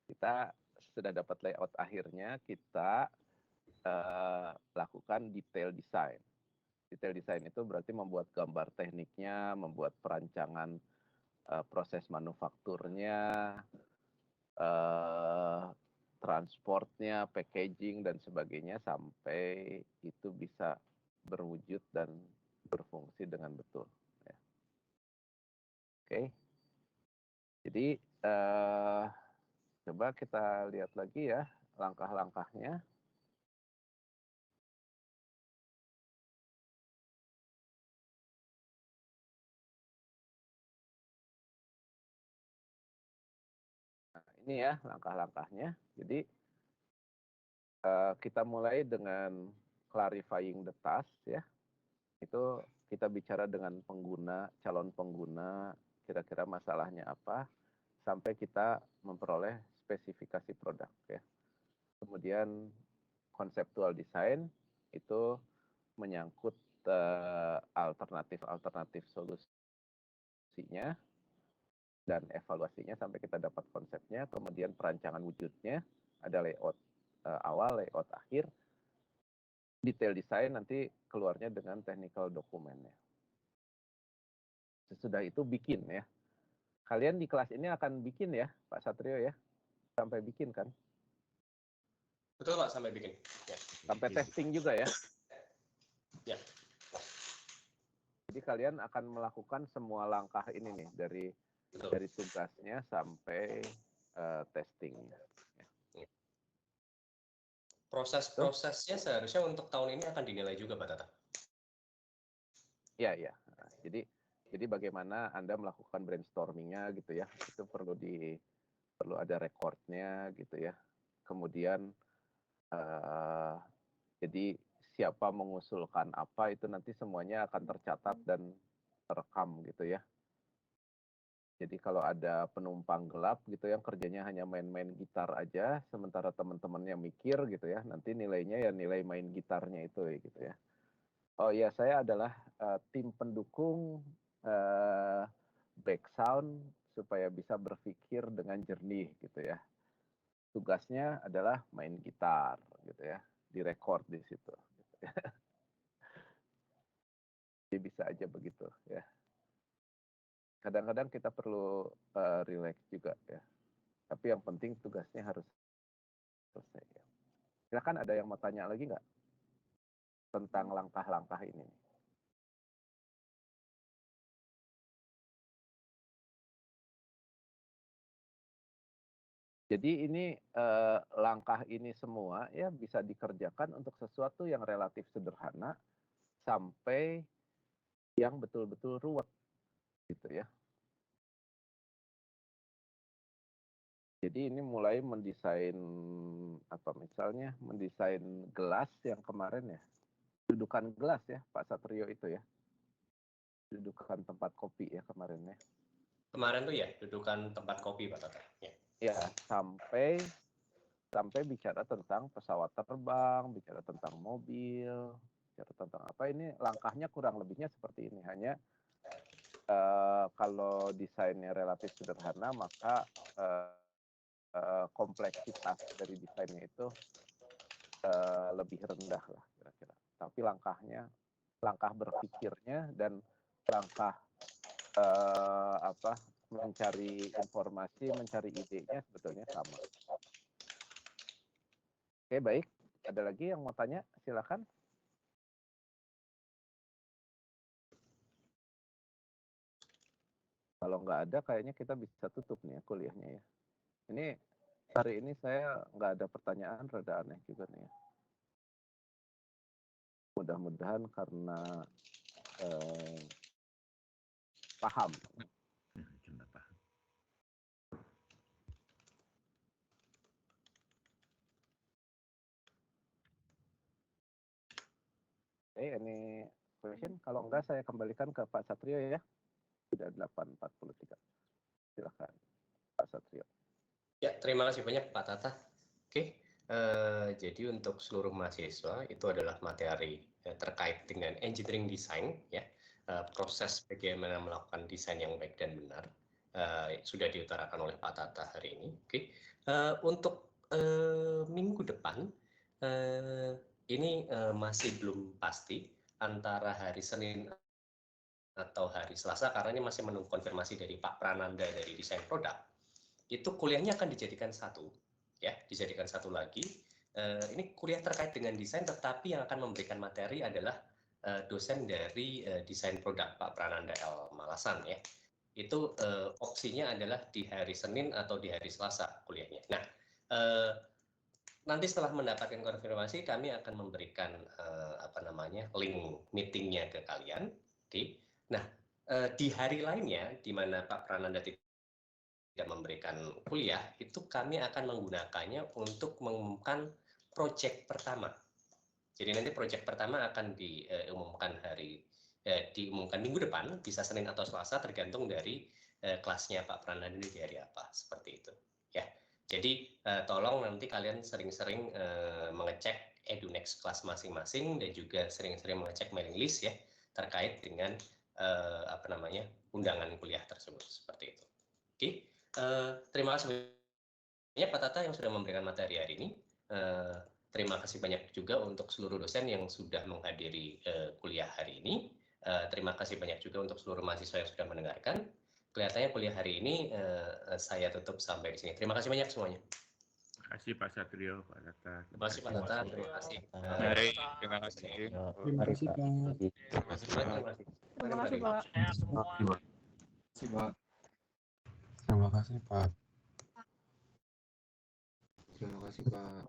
Kita sudah dapat layout akhirnya, kita lakukan detail design. Detail design itu berarti membuat gambar tekniknya, membuat perancangan proses manufakturnya, transportnya, packaging, dan sebagainya, sampai itu bisa berwujud dan berfungsi dengan betul. Ya. Oke. Jadi Coba kita lihat lagi ya langkah-langkahnya. Nah, ini ya langkah-langkahnya. Jadi kita mulai dengan clarifying the task ya. Itu kita bicara dengan pengguna, calon pengguna, kira-kira masalahnya apa, sampai kita memperoleh spesifikasi produk ya. Kemudian conceptual design itu menyangkut alternatif solusinya dan evaluasinya sampai kita dapat konsepnya, kemudian perancangan wujudnya, ada layout awal, layout akhir, detail design nanti keluarnya dengan technical dokumennya. Sesudah itu bikin ya. Kalian di kelas ini akan bikin ya, Pak Satrio ya? Sampai bikin kan? Betul Pak, sampai bikin. Ya. Sampai testing juga ya? Ya. Jadi kalian akan melakukan semua langkah ini nih, dari tugasnya sampai testingnya. Ya. Proses-prosesnya seharusnya untuk tahun ini akan dinilai juga Pak Tata. Ya, ya. Nah, jadi bagaimana Anda melakukan brainstormingnya gitu ya, itu perlu ada recordnya gitu ya. Kemudian jadi siapa mengusulkan apa itu nanti semuanya akan tercatat dan terekam gitu ya. Jadi kalau ada penumpang gelap gitu yang kerjanya hanya main-main gitar aja, sementara teman-temannya mikir gitu ya, nanti nilainya ya nilai main gitarnya itu gitu ya. Oh ya, saya adalah tim pendukung back sound supaya bisa berpikir dengan jernih gitu ya. Tugasnya adalah main gitar gitu ya, direkord di situ. Gitu ya. Jadi bisa aja begitu ya. Kadang-kadang kita perlu relax juga ya. Tapi yang penting tugasnya harus selesai. Ya. Silakan, ada yang mau tanya lagi nggak tentang langkah-langkah ini? Jadi ini langkah ini semua ya bisa dikerjakan untuk sesuatu yang relatif sederhana sampai yang betul-betul ruwet gitu ya. Jadi ini mulai mendesain apa misalnya mendesain gelas yang kemarin ya. Dudukan gelas ya Pak Satrio itu ya. Dudukan tempat kopi ya kemarin ya. Kemarin tuh ya dudukan tempat kopi Pak Tata. Ya. Ya, sampai bicara tentang pesawat terbang, bicara tentang mobil, bicara tentang apa, ini langkahnya kurang lebihnya seperti ini. Hanya kalau desainnya relatif sederhana, maka kompleksitas dari desainnya itu lebih rendah lah kira-kira. Tapi langkah berpikirnya dan langkah mencari informasi, mencari idenya sebetulnya sama. Oke, baik. Ada lagi yang mau tanya? Silakan. Kalau nggak ada, kayaknya kita bisa tutup nih ya kuliahnya ya. Ini hari ini saya nggak ada pertanyaan, rada aneh juga nih ya. Mudah-mudahan karena paham. Oke, ini question. Kalau enggak, saya kembalikan ke Pak Satrio ya. Sudah 8.43. Silakan, Pak Satrio. Ya, terima kasih banyak Pak Tata. Oke, jadi untuk seluruh mahasiswa itu adalah materi terkait dengan engineering design, ya, proses bagaimana melakukan desain yang baik dan benar sudah diutarakan oleh Pak Tata hari ini. Oke, untuk minggu depan ini masih belum pasti antara hari Senin atau hari Selasa karena ini masih menunggu konfirmasi dari Pak Prananda dari desain produk. Itu kuliahnya akan dijadikan satu, ya, dijadikan satu lagi. Ini kuliah terkait dengan desain, tetapi yang akan memberikan materi adalah dosen dari desain produk Pak Prananda L. Malasan, ya. itu opsinya adalah di hari Senin atau di hari Selasa kuliahnya. Nah, nanti setelah mendapatkan konfirmasi, kami akan memberikan link meetingnya ke kalian. Oke. Nah, di hari lainnya, di mana Pak Prananda tidak memberikan kuliah, itu kami akan menggunakannya untuk mengumumkan proyek pertama. Jadi nanti proyek pertama akan diumumkan minggu depan, bisa Senin atau Selasa, tergantung dari kelasnya Pak Prananda di hari apa, seperti itu. Ya, jadi tolong nanti kalian sering-sering mengecek EduNext kelas masing-masing dan juga sering-sering mengecek mailing list ya terkait dengan undangan kuliah tersebut, seperti itu. Oke, terima kasih banyak Pak Tata yang sudah memberikan materi hari ini. Terima kasih banyak juga untuk seluruh dosen yang sudah menghadiri kuliah hari ini. Terima kasih banyak juga untuk seluruh mahasiswa yang sudah mendengarkan. Kelihatannya kuliah hari ini saya tutup sampai di sini. Terima kasih banyak semuanya. Terima kasih Pak Satrio, Pak Tata. Terima kasih Pak Tata. Terima kasih. Baik, terima kasih. Terima kasih Pak. Terima kasih Pak. Terima kasih Pak. Terima kasih Pak.